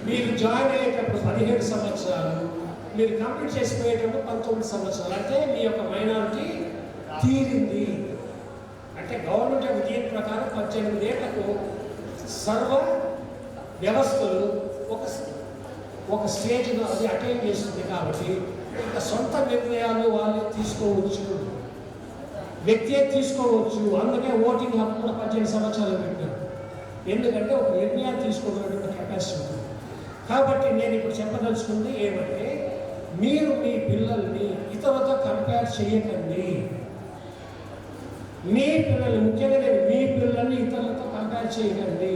మీరు జాయిన్ అయ్యేటప్పుడు 17 సంవత్సరాలు, మీరు కంప్లీట్ చేసిపోయేటప్పుడు 19 సంవత్సరాలు. అంటే మీ యొక్క మైనారిటీ తీరింది. అంటే గవర్నమెంట్ యొక్క దీని ప్రకారం 18 ఏళ్లకు సర్వ వ్యవస్థలు ఒక స్టేజ్లో అది అటైన్ చేస్తుంది. కాబట్టి ఇంకా సొంత నిర్ణయాలు వాళ్ళు తీసుకోవచ్చు, వ్యక్తే తీసుకోవచ్చు. అందుకే ఓటింగ్ హక్కు కూడా 18 సంవత్సరాలు పెట్టారు. ఎందుకంటే ఒక నిర్ణయాలు తీసుకోగలిగిన కెపాసిటీ ఉంటుంది. కాబట్టి నేను ఇప్పుడు చెప్పదలుచుకుంది ఏమంటే, మీరు మీ పిల్లల్ని ఇతరులతో కంపేర్ చేయకండి. మీ పిల్లలు, ముఖ్యంగా నేను మీ పిల్లల్ని ఇతరులతో కంపేర్ చేయకండి.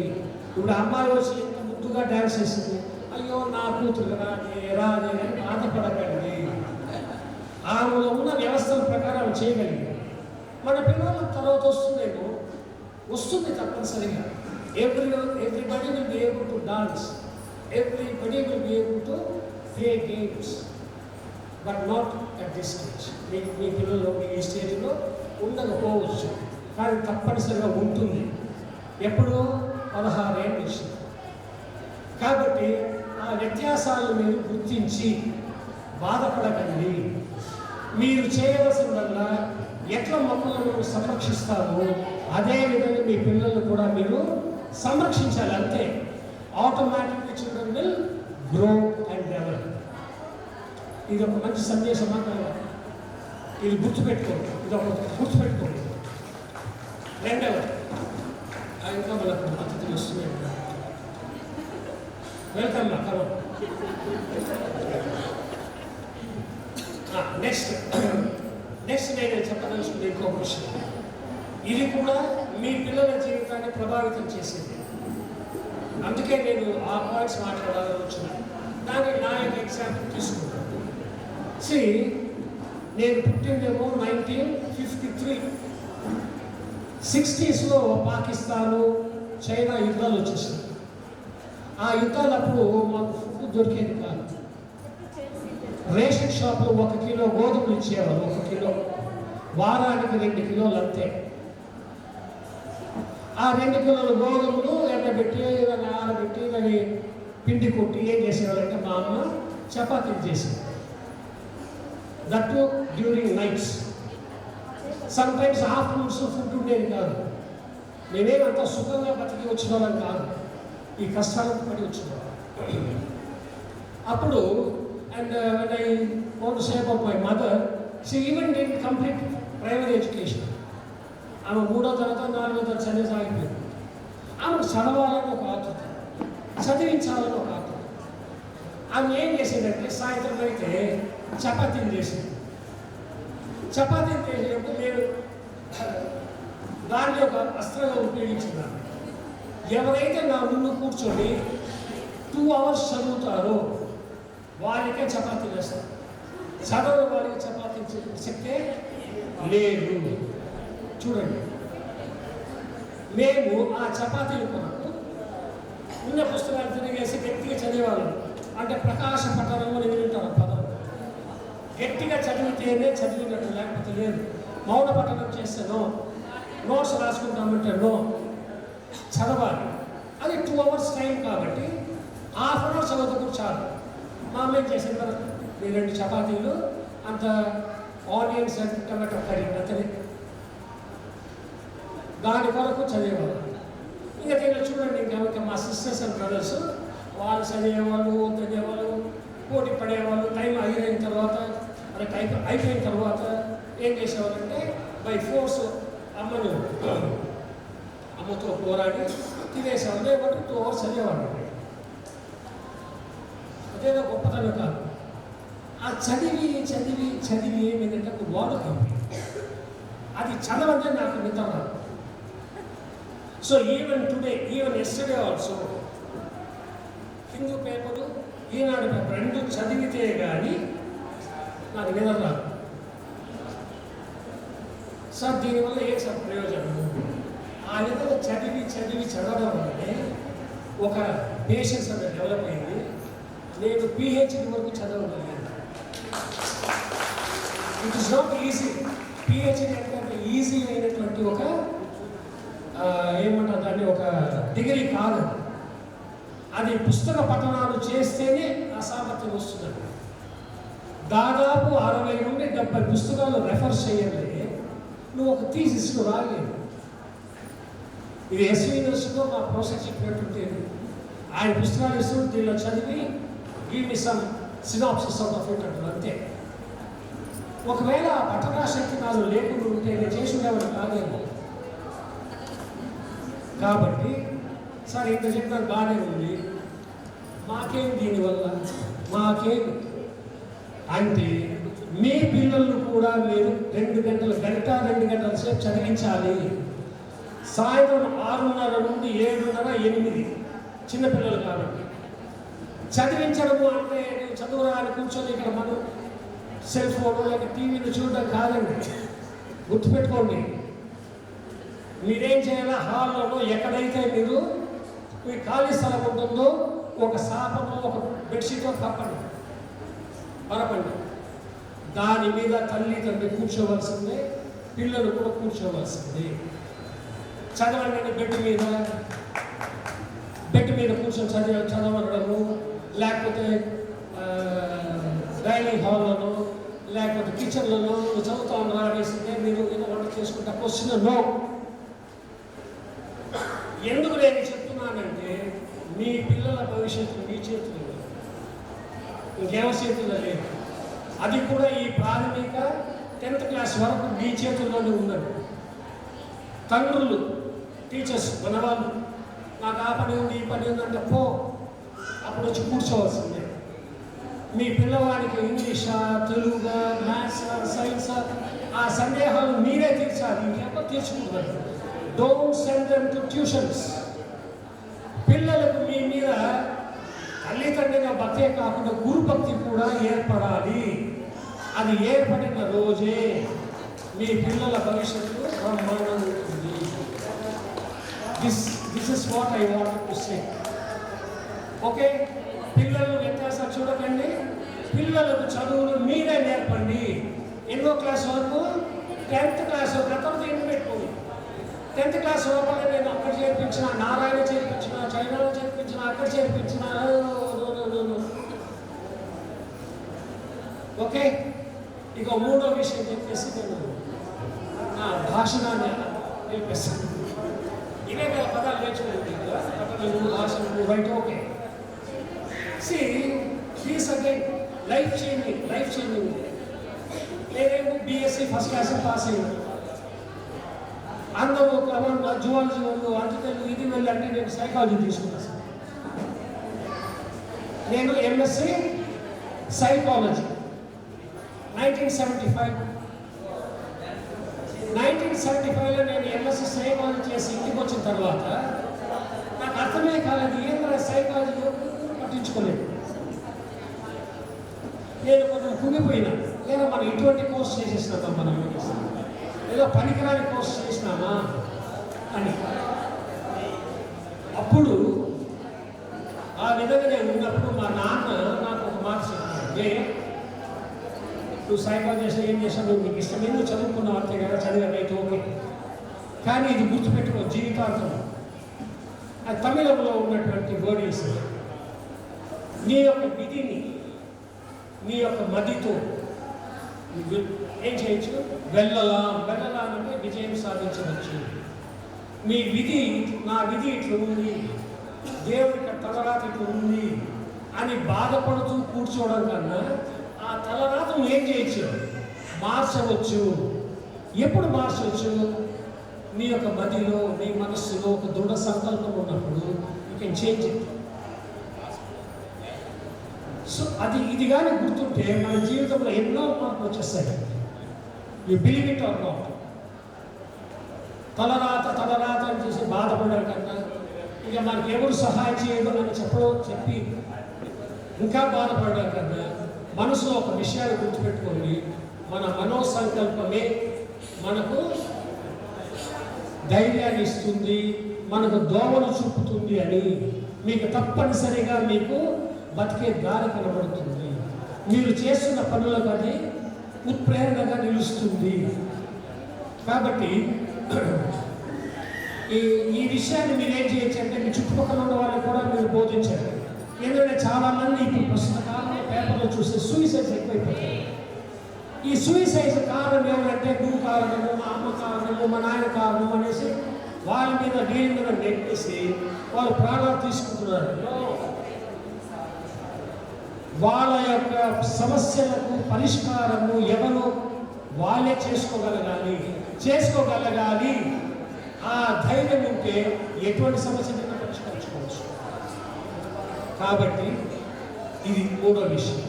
ఇప్పుడు అమ్మాయి వచ్చి ఎంత ముద్దుగా డ్యాన్స్ చేసింది, అయ్యో నా కూతురు రాదే అని బాధపడకండి. ఆమెలో ఉన్న వ్యవస్థల ప్రకారం చేయగలిగింది. మన పిల్లల తర్వాత వస్తుంది తప్పనిసరిగా. Everybody will be able to dance, everybody will be able to play games, but not at this stage. మీ పిల్లలు మీ ఈ స్టేజ్లో ఉండకపోవచ్చు, కానీ తప్పనిసరిగా ఉంటుంది. ఎప్పుడు 16 ఏళ్ళ విషయం. కాబట్టి ఆ వ్యత్యాసాలను మీరు గుర్తించి బాధపడకండి. మీరు చేయవలసిందల్లా ఎట్లా మొక్కలను సంరక్షిస్తారో అదేవిధంగా మీ పిల్లలు కూడా మీరు సంరక్షించాలి అంతే. Automatically children will grow and develop. ఇది ఒక మంచి సందేశం కాదు, ఇది గుర్తుపెట్టుకోండి, ఇది ఒక గుర్తుపెట్టుకోండి. రెండవది ఇంకా మనకు అతిథులు వస్తున్నాయి. వెల్కమ్ మా కమ. నెక్స్ట్ నేను చెప్పదలుచుకుంది ఇంకో క్వశ్చన్. ఇది కూడా మీ పిల్లల జీవితాన్ని ప్రభావితం చేసేది, అందుకే నేను ఆ పాయింట్స్ మాట్లాడాలని వచ్చినాను. దాన్ని నా యొక్క ఎగ్జాంపుల్ తీసుకుంటాను. నేను పుట్టిందేమో 1953. 60s పాకిస్తాను చైనా యుద్ధాలు వచ్చేసాయి. ఆ యుద్ధాలప్పుడు మాకు ఫుడ్ దొరికేది కాదు. రేషన్ షాప్లో 1 కిలో గోధుమలు ఇచ్చేవారు, 1 కిలో, వారానికి 2 కిలోలు అంతే. ఆ 2 కిలోల గోధుమలు ఎండబెట్టి ఆరబెట్టి దాన్ని పిండి కొట్టి ఏం చేసేవాళ్ళంటే మా అమ్మ చపాతీలు చేసేది. That during nights. Some times afternoons food ఉండేది కాదు. నేనేమంతా సుఖంగా బతికి వచ్చిన వాళ్ళం కాదు, ఈ కష్టాలకు పడి వచ్చిన వాళ్ళం. అప్పుడు and when I want to say about my mother, she even didn't complete primary education. ఆమె 3వ తరగతి 4వ తరగతి చదివి సాగిపోయింది. ఆమెకు చదవాలని ఒక ఆతృత, చదివించాలని ఒక ఆతృత. ఆమె ఏం చేసేదంటే సాయంత్రం అయితే చపాతీలు చేసేది. చపాతీలు చేసేటప్పుడు నేను దాన్ని ఒక అస్త్రంగా ఉపయోగించున్నాను. ఎవరైతే నా ముందు కూర్చొని 2 hours చదువుతారో వారికే చపాతీలు వేస్తారు, చదవని వారికి చపాతీ చెప్తే లేదు. చూడండి, మేము ఆ చపాతీలు కొరకు ఉన్న పుస్తకాలు తిరిగేసి గట్టిగా చదివేవాళ్ళం. అంటే ప్రకాశ పఠనంలో వింటారు పదం. గట్టిగా చదివితేనే చదివినట్టు, లేకపోతే లేదు. మౌన పఠనం చేస్తేనో, నోట్స్ రాసుకుంటామంటే నో, చదవాలి. అది 2 hours టైం కాబట్టి ½ hour చదువుతూ చాలు. మా అమ్మ ఏం చేసిన తర్వాత ఈ 2 చపాతీలు అంత ఆనియన్స్ అండ్ టమాటో కర్రీ అంతనే, దాని కొరకు చదివేవాళ్ళు. ఇంకా దీనిలో చూడండి, ఇంకా మా సిస్టర్స్ అండ్ బ్రదర్స్ వాళ్ళు చదివేవాళ్ళు, చదివేవాళ్ళు, పోటీ పడేవాళ్ళు. టైం అయిన తర్వాత టైం అయిపోయిన తర్వాత ఏం చేసేవాళ్ళంటే బై ఫోర్స్ అమ్మతో పోరాడి తినేసేవాళ్ళు. లేకపోతే 2 hours చదివేవాళ్ళు. అదేదో గొప్పతనం కాదు. ఆ చదివి చదివి చదివి ఏమైందంటే ఒక వాడుకం. అది చదవంటే నాకు నిద్ర రాదు. So even today, even yesterday also Hindu paper, Eenadu paper 2 చదివితే కానీ నాకు నిద్ర రాదు. సార్ దీనివల్ల ఏం సార్ ప్రయోజనం? ఆ విధంగా చదివి చదివి చదవడం వల్లనే ఒక పేషెన్స్ అనేది డెవలప్ అయింది. నేను PhD వరకు చదవగలిగాను. It is not easy. PhD అంటే ఈజీ అయినటువంటి ఒక ఏమంటారు దాన్ని, ఒక డిగ్రీ కాదు. అది పుస్తక పఠనాలు చేస్తేనే ఆ సామర్థ్యం వస్తుంది. దాదాపు 60 నుండి 70 పుస్తకాలు రెఫర్ చేయాలి. నువ్వు ఒక థీసిస్ రాలేదు. ఇది SV యూనివర్సిటీలో మా ప్రొఫెసర్ చెప్పినట్టు ఆయన పుస్తకాలు ఇస్తూ దీనిలో చదివి give me some synopsis out of it అంటారు అంతే. ఒకవేళ ఆ పఠనాశక్తి నాలో లేకుండా ఉంటే నేను చేసి ఉండేవాడు కాదేమో. కాబట్టి సార్ ఇంత చెప్పిన బాగానే ఉంది, మాకేం దీనివల్ల మాకేం అంటే మీ పిల్లలను కూడా మీరు 2 గంటల సేపు చదివించాలి. సాయంత్రం 6:30 నుండి 7:30, 8 చిన్నపిల్లలు కాబట్టి చదివించడము అంటే చదువురా అని కూర్చొని ఇక్కడ మనం సెల్ ఫోన్ లేక టీవీని చూడడం కాదండి. గుర్తుపెట్టుకోండి, మీరేం చేయాలా, హాల్లోనో ఎక్కడైతే మీరు మీ ఖాళీ స్థలం ఉంటుందో ఒక సాపను, ఒక బెడ్షీటో పరపండి. దాని మీద తల్లిదండ్రి కూర్చోవలసిందే, పిల్లలు కూడా కూర్చోవలసిందే. చదవండి బెడ్ మీద కూర్చొని చదవడము, లేకపోతే డైనింగ్ హాల్లోనో లేకపోతే కిచెన్లలో చదువుతా ఉన్నారేసిందే మీరు ఏదో వంట చేసుకుంటా క్వశ్చన్ నో. మీ పిల్లల భవిష్యత్తు మీ చేతుల్లో లేదు. ఇంకెవరి చేతుల్లో లేదు. అది కూడా ఈ ప్రాథమిక 10th క్లాస్ వరకు మీ చేతుల్లోనే ఉన్నది. తండ్రులు, టీచర్స్, మన వాళ్ళు నాకు ఆ పని ఉంది ఈ పని ఉందంటే పో, అప్పుడు వచ్చి కూర్చోవలసిందే. మీ పిల్లవాడికి ఇంగ్లీషా, తెలుగా, మ్యాథ్సా, సైన్సా, ఆ సందేహాలు మీరే తీర్చాలి, ఇంకెవరు తీర్చుకుంటారు. Don't send them to tuitions. పిల్లలకు మీ మీద తల్లిదండ్రులుగా భక్తే కాకుండా గురుభక్తి కూడా ఏర్పడాలి. అది ఏర్పడిన రోజే మీ పిల్లల భవిష్యత్తు బ్రహ్మాండంగా ఉంటుంది. This is what I want to say. Okay, పిల్లలు వ్యత్యాసాలు చూడకండి. పిల్లలకు చదువులు మీరే నేర్పండి. ఎన్నో క్లాస్ వరకు? 10th క్లాస్ వరకు. తర్వాత ఏం పెట్టుకోండి. 10th క్లాస్ లోపల నేను అక్కడ చేర్పించిన, నారాయణ చేర్పించిన, చైనాలో చేర్పించిన, అక్కడ చేర్పించిన. ఓకే, ఇక మూడో విషయం చెప్పేసి నేను నా భాషణాన్ని నేర్పిస్తాను. ఇవే కదా పదాలు నేర్చుకోండి. భాషలు right. Okay, these again life changing. నేనేమో BSc ఫస్ట్ క్లాస్ పాస్ అయ్యాను. అందరూ జువాలజీ వాళ్ళు అంతకలు ఇది వెళ్ళంటే నేను సైకాలజీ తీసుకున్నాను సార్. నేను MSc సైకాలజీ 1975లో నేను MSc సైకాలజీ చేసి ఇంటికి వచ్చిన తర్వాత నాకు అర్థమే కాలేదు, ఏంటంటే సైకాలజీ పట్టించుకోలేదు. నేను కొంచెం కుంగిపోయినా, లేదా మనం ఇటువంటి కోర్స్ చేసేసినామా, మనం ఏదో పనికిరాని కోర్స్ చేసినామా అని. అప్పుడు ఆ విధంగా నేను ఉన్నప్పుడు మా నాన్న నాకు ఒక మాట చెప్పాడు, నువ్వు సైకాలజీ చేసి ఏం చేసావు, నువ్వు నీకు ఇష్టమే, నువ్వు చదువుకున్నావు అంతే కదా, చదివానైతే ఓకే, కానీ ఇది గుర్తుపెట్టుకో జీవితాంతం. అది తమిళంలో ఉన్నటువంటి వర్డ్స్. నీ యొక్క విధిని నీ యొక్క మదితో ఏం చేయొచ్చు, వెళ్ళలాం అంటే విజయం సాధించవచ్చు. మీ విధి, నా విధి ఇట్లా ఉంది, దేవుడికి తలరాత ఇట్లా ఉంది అని బాధపడుతూ కూర్చోవడం కన్నా ఆ తలరాతను ఏం చేయొచ్చు, మార్చవచ్చు. ఎప్పుడు మార్చవచ్చు? నీ యొక్క మదిలో, నీ మనస్సులో ఒక దృఢ సంకల్పం ఉన్నప్పుడు you can change it. So ఇది కానీ గుర్తుంటే మన జీవితంలో ఎన్నో మార్పులు వచ్చేస్తాయి. You believe it or not. తలరాత అని చేసి బాధపడడం కన్నా, ఇక మనకి ఎవరు సహాయం చేయడం అని చెప్పి ఇంకా బాధపడడం కన్నా, మనసులో ఒక విషయాన్ని గుర్తుపెట్టుకోండి, మన మనోసంకల్పమే మనకు ధైర్యాన్ని ఇస్తుంది, మనకు దోమలు చూపుతుంది అని మీకు తప్పనిసరిగా మీకు బతికే దారి కనబడుతుంది. మీరు చేస్తున్న పనులకు అది ఉత్ప్రేరణగా నిలుస్తుంది. కాబట్టి ఈ విషయాన్ని మీరు ఏం చేయొచ్చు అంటే మీ చుట్టుపక్కల ఉన్న వాళ్ళకి కూడా మీరు బోధించండి. ఎందుకంటే చాలామంది ఇప్పుడు ప్రస్తుత కాలంలో పేపర్లో చూస్తే సూసైడ్స్ ఎక్కువైపోతాయి. ఈ సూసైడ్స్ కారణం ఏమంటే నువ్వు కారణము, మా అమ్మ కారణము, మా నాయన కారణం అనేసి వాళ్ళ మీద దేని మీద నెట్టేసి వాళ్ళు ప్రాణాలు తీసుకుంటున్నారు. వాళ్ళ యొక్క సమస్యలకు పరిష్కారము ఎవరు వాళ్ళే చేసుకోగలగాలి. ఆ ధైర్యం ఉంటే ఎటువంటి సమస్య పరిష్కరించుకోవచ్చు. కాబట్టి ఇది మూడో విషయం.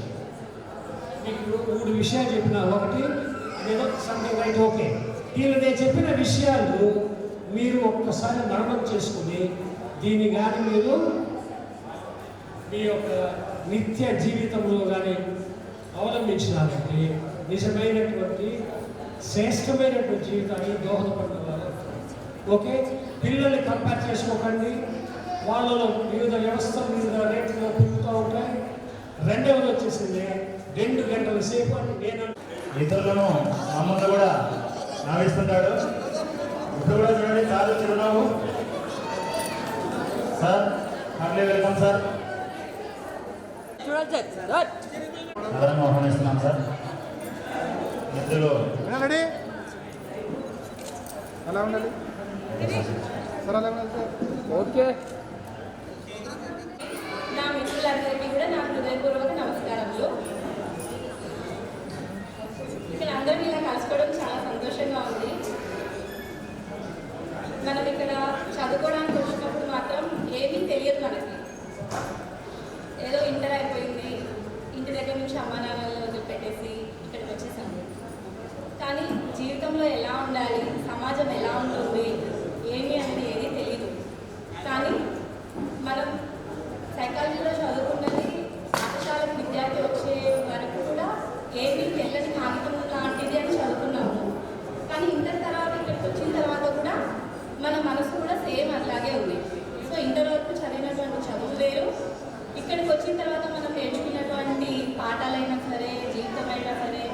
మీకు 3 విషయాలు చెప్పిన, ఒకటి ఏదో సంథింగ్ రైట్ ఓకే. వీళ్ళు నేను చెప్పిన విషయాలు మీరు ఒక్కసారి మననం చేసుకుని దీన్ని కానీ మీరు మీ యొక్క నిత్య జీవితంలో కానీ అవలంబించినారంటే నిజమైనటువంటి శ్రేష్టమైనటువంటి జీవితాన్ని దోహదపడిన వాళ్ళు. ఓకే, పిల్లల్ని కంపేర్ చేసుకోకండి. వాళ్ళలో వివిధ వ్యవస్థలు వివిధ రేట్లో పెరుగుతూ ఉంటాయి. రెండవది వచ్చేసింది 2 గంటల సేపు అని నేను ఇతరులను మమ్మల్ని కూడా నవ్విస్తుంటాడు. ఇప్పుడు కూడా చూడండి, కాదు చిరునవ్వు. Sir heartly welcome sir. సాధారణంగా ఆహ్వానిస్తున్నాం సార్. మిత్రులు ఎలా ఉండాలి సార్? అలా ఉండాలి సార్. ఓకే. సైకాలజీలో చదువుకున్నది పాఠశాలకు విద్యార్థి వచ్చే వరకు కూడా ఏమీ తెల్లని కాగితం లాంటిది అని చదువుకున్నాము. కానీ ఇంటర్ తర్వాత ఇక్కడికి వచ్చిన తర్వాత కూడా మన మనసు కూడా సేమ్ అట్లాగే ఉంది. సో ఇంటర్ వరకు చదివినటువంటి చదువు వేరు, ఇక్కడికి వచ్చిన తర్వాత మనం నేర్చుకున్నటువంటి పాఠాలైనా సరే, జీవితం అయినా సరే,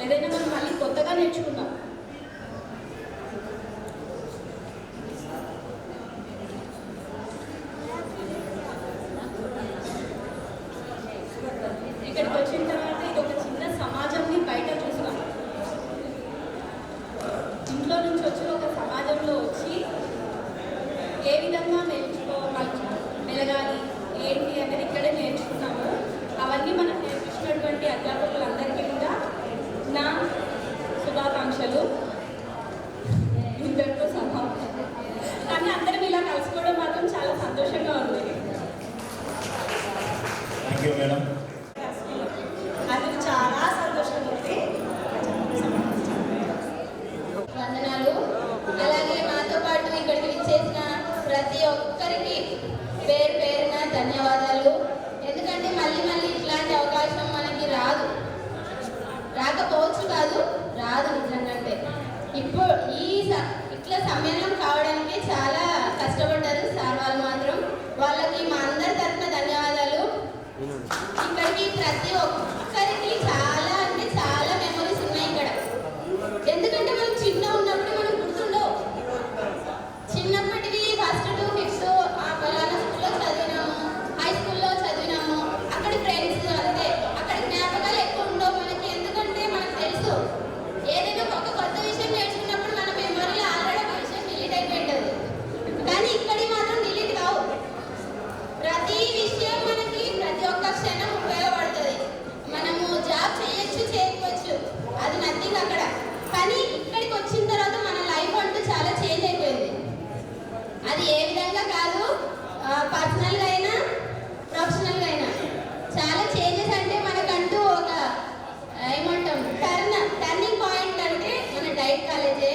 ఏదైనా మనం మళ్ళీ కొత్తగా నేర్చుకున్నాం. ఇక్కడికి వచ్చిన తర్వాత ఇది ఒక చిన్న సమాజంని బయట చూసినాం. ఇంట్లో నుంచి వచ్చి ఒక సమాజంలో వచ్చి ఏ విధంగా మెలగాలి ఏంటి అనేది ఇక్కడే నేర్చుకున్నాము. అవన్నీ మనం నేర్పించినటువంటి అధ్యాపకులందరికీ కూడా నా శుభాకాంక్షలు. ఇంతటితో సమాప్తం. కానీ అందరం ఇలా కలుసుకోవడం మాత్రం చాలా సంతోషంగా ఉంది. Thank you madam. అది చాలా సంతోషంగా ఉంది. వందనాలు. అలాగే మాతో పాటు ఇక్కడికి విచ్చేసిన ప్రతి ఒక్కరికి పేరు పేరున ధన్యవాదాలు. ఎందుకంటే మళ్ళీ మళ్ళీ ఇట్లాంటి అవకాశం మనకి రాకపోవచ్చు కాదు, రాదు నిజంగానే. ఇప్పుడు ఇట్లా సమ్మేళనం కావడానికి చాలా కష్టపడ్డారు సార్ వాళ్ళు మాత్రం. వాళ్ళకి మా అందరి తరఫున ధన్యవాదాలు. ఇక్కడికి ప్రతి ఒక్కరికి చాలా అంటే చాలా మెమరీస్ ఉన్నాయి ఇక్కడ. ఎందుకంటే మనం చిన్న ఉన్నప్పుడు మనం గుర్తుండవు. చిన్నప్పటివి ఫస్ట్ టు ఫిఫ్త్ పలానా స్కూల్లో చదివినాము, హై స్కూల్లో చదివినాము, అక్కడ ఫ్రెండ్స్ అంతే. అక్కడ జ్ఞాపకాలు ఎక్కువ ఉండవు మనకి. ఎందుకంటే మనకు తెలుసు ఏదైనా ఒక కొత్త విషయం నేర్చుకున్నప్పుడు మన మెమరీలో ఆల్రెడీ ఒక విషయం డిలీట్ అయిపోయింటుంది. కానీ ఇక్కడి మాత్రం డిలీట్ కావు. ప్రతి విషయం మనకి ప్రతి ఒక్క క్షణం ఉపయోగపడుతుంది. మనము జాబ్ చేయొచ్చు, చేయకపోవచ్చు, అది నథింగ్ అక్కడ. కానీ ఇక్కడికి వచ్చిన తర్వాత మన లైఫ్ అంటూ చాలా చేంజ్ అయిపోయింది. అది ఏ విధంగా కాదు, పర్సనల్గా అయినా ప్రొఫెషనల్గా అయినా చాలా చేంజెస్. అంటే మనకంటూ ఒక ఏమంటాం టర్నింగ్ పాయింట్ అంటే మన డైట్ కాలేజే.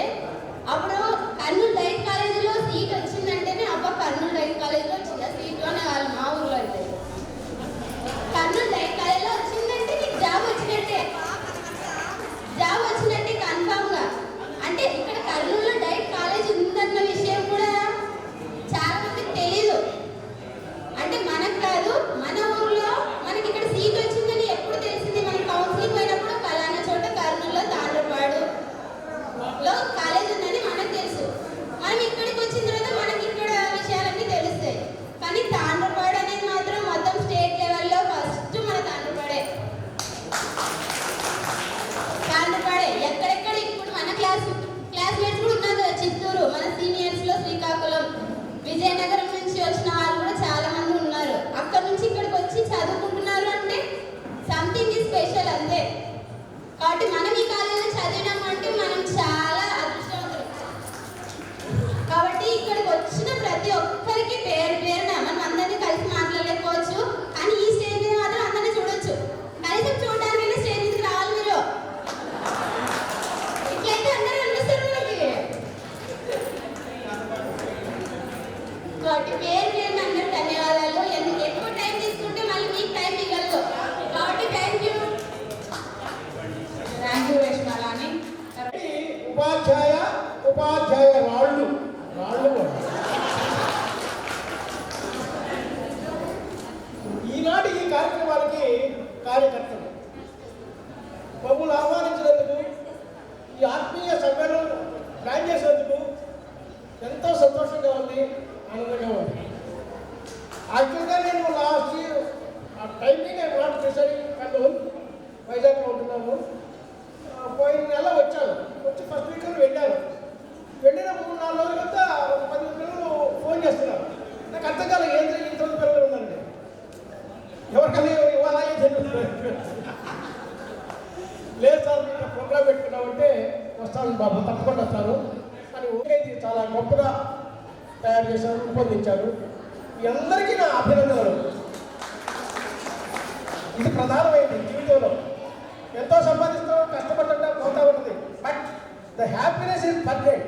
అప్పుడు కర్నూలు డైట్ కాలేజీలో సీట్ వచ్చిందంటేనే అబ్బా కర్నూలు డైట్ కాలేజీలో వచ్చిందా సీటు అనే వాళ్ళు మా ఊళ్ళో అయితే. కర్నూలు డైట్ కాలేజీలో వచ్చిందంటే నీకు జాబ్ వచ్చినట్టే, జాబ్ వచ్చినట్టే కన్ఫామ్గా. అంటే ఇక్కడ కర్నూలులో డైట్ కాలేజ్ ఉందన్న విషయం కూడా చాలా మందికి తెలీదు. అంటే మనకు కాదు, మన ఊర్లో మనకి ఇక్కడ సీట్ వచ్చిందని ఎప్పుడు తెలిసింది? మనం కౌన్సిలింగ్ పోయినప్పుడు పలానా చోట కర్నూలులో తాండ్రపాడులో కాలేజ్ ఉందని మనకు తెలుసు. మనం ఇక్కడికి వచ్చిన తర్వాత మనకి ఇక్కడ విషయాలన్నీ తెలుస్తాయి. కానీ తాండ్రపాడు అనేది మాత్రం మొత్తం స్టేట్ లెవెల్లో ఫస్ట్ మన తాండ్రపాడే. ఎక్కడెక్కడ ఇప్పుడు మన క్లాస్మేట్స్ కూడా ఉన్నారు కదా, చిత్తూరు, మన సీనియర్స్లో శ్రీకాకుళం, విజయనగరం నుంచి వచ్చిన వాళ్ళు కూడా చాలా మంది ఉన్నారు. అక్కడ నుంచి ఇక్కడికి వచ్చి చదువుకుంటున్నారు అంటే సంథింగ్ ఈజ్ స్పెషల్ అంతే. కాబట్టి మనం ఈ కాలేజీలో చదివినాం అంటే మనం చాలా అదృష్టవంతులు. కాబట్టి ఇక్కడికి వచ్చిన ప్రతి ఒక్కరికి పేరు పేరున మనం అందరినీ కలిసి మాట్లాడలేకపోవచ్చు, కానీ ఈ స్టేజ్ మీద మాత్రం అందరినీ చూడొచ్చు. కనీసం చూడడానికైనా స్టేజ్ మీదకి రావాలి మీరు. ఇట్లయితే అందరూ అనిపిస్తారు మనకి. కాబట్టి పేరు పేరున అందరూ ధన్యవాదాలు. ఎక్కువ టైం తీసుకుంటే మళ్ళీ మీకు టైం మిగలదు. కాబట్టి థ్యాంక్ యూ వేష్మారాణి. ఉపాధ్యాయ రాళ్ళు ఈనాటి ఈ కార్యక్రమానికి కార్యకర్తలు మమ్మల్ని ఆహ్వానించినందుకు, ఈ ఆత్మీయ సమ్మేళనం ప్లాన్ చేసేందుకు ఎంతో సంతోషంగా ఉంది, ఆనందంగా ఉంది. యాక్చువల్గా నేను లాస్ట్ టైమింగ్ నాట్ చేశాను. కర్నూలు వైజాగ్లో ఉంటున్నాము. పోయిన నెల వచ్చాను. వచ్చి ఫస్ట్ వీక్లో వెళ్ళాను. వెళ్ళిన 3-4 రోజుల కంతా 10 పిల్లలు ఫోన్ చేస్తున్నారు. నాకు అర్థం కాలేదు ఏం ఇంతమంది పిల్లలు ఉన్నారండి. ఎవరికైనా ఇవాళ ఏం జరుగుతుంది? లేదు సార్ మీరు ప్రోగ్రామ్ పెట్టుకున్నామంటే వస్తాను బాబు, తప్పకుండా వస్తాను అని. ఇది చాలా గొప్పగా తయారు చేశారు, రూపొందించారు. మీ అందరికీ నా అభినందనలు. ఇది ప్రధానమైంది జీవితంలో. ఎంతో సంపాదిస్తాం, కష్టపడ్డా పోతా ఉంటుంది. But the happiness is perfect.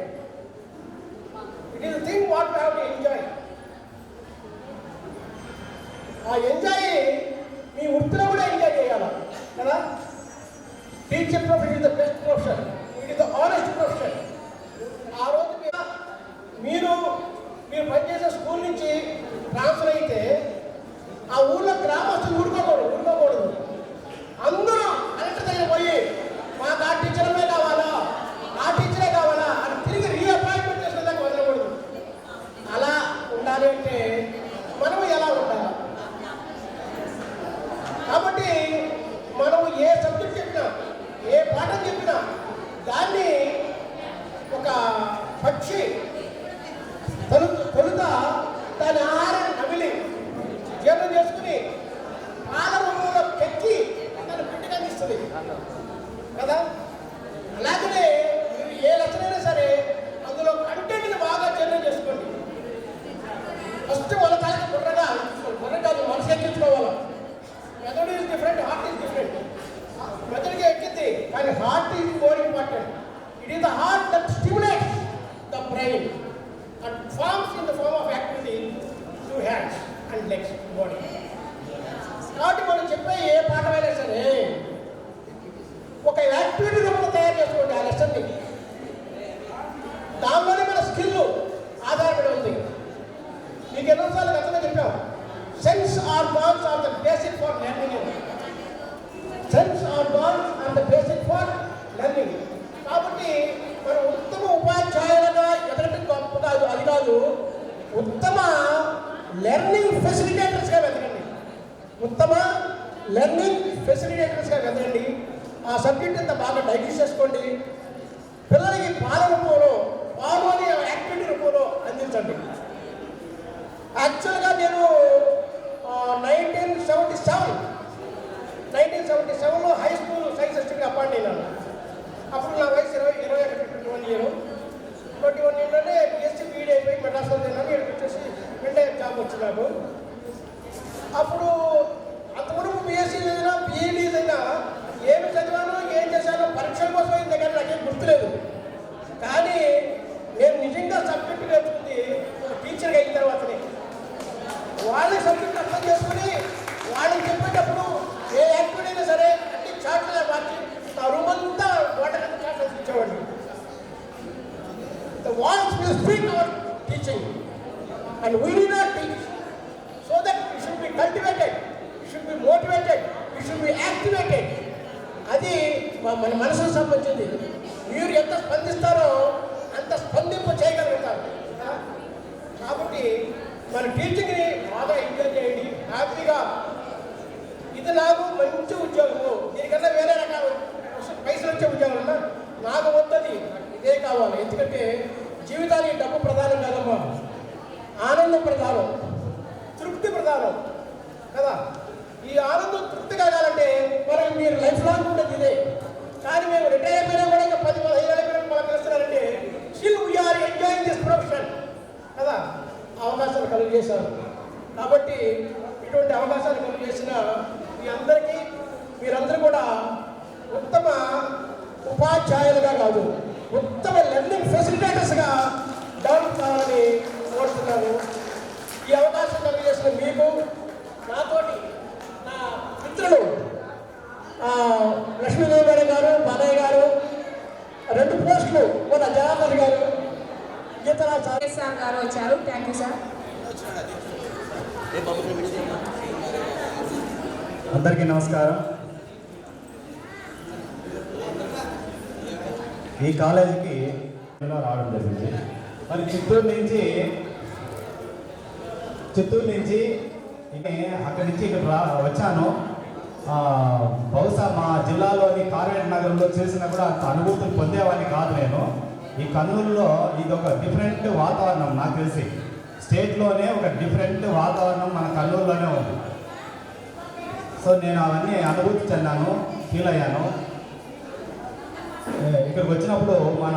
It is thing what we have to enjoy. ఆ ఎంజాయ్ మీ వృత్తిలో కూడా ఎంజాయ్ చేయాలి కదా. Teacher profession is the best profession, it is the honest profession. ఆ రోజు మీరు పనిచేసే స్కూల్ నుంచి ట్రాన్స్ఫర్ అయితే ఆ ఊళ్ళో గ్రామస్తులు ఊరుకోకూడదు. అందరూ కలెక్టర్ దగ్గర పోయి మాకు ఆ టీచర్లే కావాలా, ఆ టీచరే కావాలా అని తిరిగి రీఅపాయింట్మెంట్ చేసేదాకా వదలకూడదు. అలా ఉండాలి అంటే మనం ఎలా ఉండాలి? కాబట్టి మనం ఏ సబ్జెక్ట్ చెప్పినా, ఏ పాఠం చెప్పినా దాన్ని ఒక పక్షి తొలుత దాని ఆహారాన్ని నమిలి జీర్ణం చేసుకుని పాలములో పెక్కి దాన్ని పుట్టిగా ఇస్తుంది కదా. అలాగనే మీరు ఏ లెసన్ అయినా సరే అందులో కంటెంట్ని బాగా జీర్ణం చేసుకోండి. ఫస్ట్ వాళ్ళ తలకి బుర్ర కాదు మనసు ఎక్కించుకోవాలి. Method is different, heart is different. మెథడ్కి ఎక్కింది కానీ heart is more important. It is the heart that stimulates the brain and forms in the form of activity through hands and legs, body. కాబట్టి మనం చెప్పే ఏ పాఠమైనా సరే ఒక యాక్టివిటీ రూపంలో తయారు చేసుకోండి ఆ లెసన్ని. దానిలోనే మన స్కిల్ ఆధారపడి ఉంది. మీకు ఎన్నోసార్లు గతంలో చెప్పాం, sense organs are the basic for learning. Sense organs are the basic for learning. కాబట్టి మనం ఉత్తమ ఉపాధ్యాయులుగా ఎదగటం గొప్ప కాదు, అది కాదు, ఉత్తమ లెర్నింగ్ ఫెసిలిటేటర్స్గా వెతకండి. ఉత్తమ లెర్నింగ్ ఫెసిలిటేటర్స్గా వెతకండి. ఆ సబ్జెక్ట్ అంతా బాగా డైజెస్ట్ చేసుకోండి. పిల్లలకి పాల రూపంలో, పాలు అనే యాక్టివిటీ రూపంలో అందించండి. యాక్చువల్గా నేను 1977లో హై స్కూల్ సైన్స్ అసిస్టెంట్గా అపాయింట్ అయినాను. అప్పుడు నా వయసు 21 ఇయర్. 21 ఇయర్లోనే బిఎస్సీ బీఈడీ అయిపోయి మెడ్రాస్లో తిన్నాను. ఇక్కడికి వచ్చేసి వెంటనే జాబ్ వచ్చింది నాకు. అప్పుడు అంతవరకు బిఎస్సీ చదివినా, బీఈడీ చదివినా, ఏమి చదివాను, ఏం చేశానో పరీక్షల కోసం అయిన దగ్గర నాకేం గుర్తులేదు. కానీ నేను నిజంగా సబ్జెక్టు నేర్చుకుంది టీచర్గా అయిన తర్వాతనే. వాళ్ళ సబ్జెక్ట్ అర్థం చేసుకుని వాళ్ళకి చెప్పేటప్పుడు ఏ యాక్టివిటీ అయినా సరే అన్ని చాట్లుగా మార్చి ఆ రూమ్ అంతా వాటర్ చాట్లు ఇచ్చేవాడిని. The walls will speak our teaching and we need not teach, so that we should be cultivated, we should be motivated, we should be activated. అది మన మనసుకు సంబంధించింది. మీరు ఎంత స్పందిస్తారో అంత స్పందింపు చేయగలుగుతారు. కాబట్టి మన టీచింగ్ని బాగా ఎంజాయ్ చేయండి, హ్యాపీగా. ఇది నాకు మంచి ఉద్యోగము, దీనికన్నా వేరే రకాల పైసలు వచ్చే ఉద్యోగం ఉన్నా నాకు వద్దది, ఇదే కావాలి. ఎందుకంటే జీవితానికి డబ్బు ప్రధానం కాదమ్మా, ఆనందం ప్రధానం, తృప్తి ప్రధానం కదా. ఈ ఆనందం తృప్తి కావాలంటే మనం మీరు లైఫ్ లాంగ్ ఉండదు ఇదే. కానీ మేము రిటైర్ అయిపోయినా కూడా ఇంకా 10-15 ఏళ్ళ మనం చేస్తున్నారంటే still we are enjoying this profession కదా. అవకాశాలు కలుగు చేశారు. కాబట్టి ఇటువంటి అవకాశాలు కలుగు చేసిన మీ అందరికీ, మీరందరూ కూడా ఉత్తమ ఉపాధ్యాయులుగా కాదు, ఉత్తమ లెర్నింగ్ ఫెసిలిటేటర్స్గా డెవలప్ కావాలని కోరుతున్నాను. ఈ అవకాశం కలిగేసిన మీకు, నాతోటి నా మిత్రులు లక్ష్మీదేవి మేడం గారు, బాలయ్య గారు, 2 పోస్టులు మన జనార్దన్ గారు, గీతరాజ్ సార్ గారు వచ్చారు. Thank you sir. అందరికీ నమస్కారం. ఈ కాలేజీకి రావడం జరిగింది. మరి చిత్తూరు నుంచి అక్కడి నుంచి ఇక్కడ వచ్చాను. బహుశా మా జిల్లాలోని కార్వేట్ నగరంలో చేసినా కూడా అంత అనుభూతులు పొందేవాడిని కాదు నేను. ఈ కర్నూలులో ఇది ఒక డిఫరెంట్ వాతావరణం. నాకు తెలిసి స్టేట్లోనే ఒక డిఫరెంట్ వాతావరణం మన కర్నూలులోనే ఉంది. సో నేను అవన్నీ అనుభూతి చెందాను, ఫీల్ అయ్యాను. ఇక్కడికి వచ్చినప్పుడు మన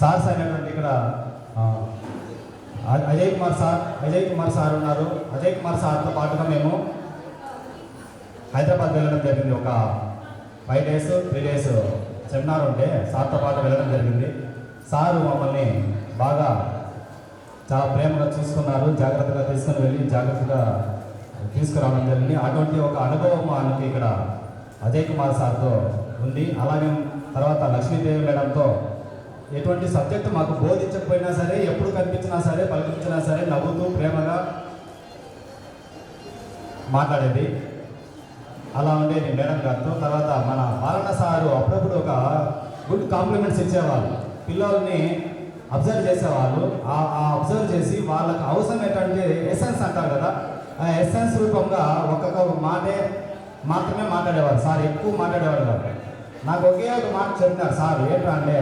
సార్స్ అయినటువంటి ఇక్కడ అజయ్ కుమార్ సార్ ఉన్నారు. అజయ్ కుమార్ సార్తో పాటుగా మేము హైదరాబాద్ వెళ్ళడం జరిగింది. ఒక 5 days 3 days సెమినార్ ఉంటే సార్తో పాటు వెళ్ళడం జరిగింది. సారు మమ్మల్ని బాగా చాలా ప్రేమగా చూసుకున్నారు, జాగ్రత్తగా తీసుకుని వెళ్ళి జాగ్రత్తగా తీసుకురావడం జరిగింది. అటువంటి ఒక అనుభవం మనకి ఇక్కడ అజయ్ కుమార్ సార్తో ఉంది. అలాగే తర్వాత లక్ష్మీదేవి మేడంతో ఎటువంటి సబ్జెక్టు మాకు బోధించకపోయినా సరే, ఎప్పుడు కనిపించినా సరే, పలికించినా సరే నవ్వుతూ ప్రేమగా మాట్లాడేది. అలా ఉండేది మేడం గారితో. తర్వాత మన పాలన సారు అప్పుడప్పుడు ఒక గుడ్ కాంప్లిమెంట్స్ ఇచ్చేవాళ్ళు, పిల్లల్ని అబ్జర్వ్ చేసేవాళ్ళు. ఆ అబ్జర్వ్ చేసి వాళ్ళకి అవసరం ఏంటంటే ఎసెన్స్ అంటారు కదా, ఆ ఎసెన్స్ రూపంగా ఒక్కొక్క మాత్రమే మాట్లాడేవారు సార్, ఎక్కువ మాట్లాడేవాడు కాదు. నాకు ఒకే ఒక మాట చెప్పినారు సార్, ఏంటంటే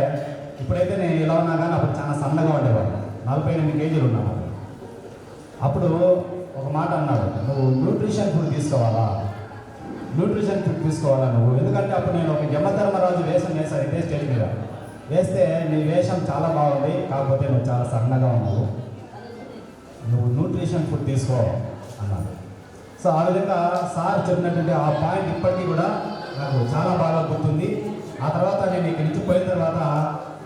ఇప్పుడైతే నేను ఇలా ఉన్నా కానీ అప్పుడు చాలా సన్నగా ఉండేవాడు, 48 కేజీలు ఉన్నాను. అప్పుడు ఒక మాట అన్నాడు, నువ్వు న్యూట్రిషన్ ఫుడ్ తీసుకోవాలా నువ్వు, ఎందుకంటే అప్పుడు నేను ఒక యమధర్మరాజు వేషం వేశాను ఇదే స్టేజ్ మీద. వేస్తే నీ వేషం చాలా బాగుంది, కాకపోతే నువ్వు చాలా సన్నగా ఉన్నావు, నువ్వు న్యూట్రిషన్ ఫుడ్ తీసుకో అన్నాడు. సో ఆ విధంగా సార్ చెప్పినటువంటి ఆ పాయింట్ ఇప్పటికీ కూడా నాకు చాలా బాగా గుర్తుంది. ఆ తర్వాత నేను ఇక్కడి నుంచి పోయిన తర్వాత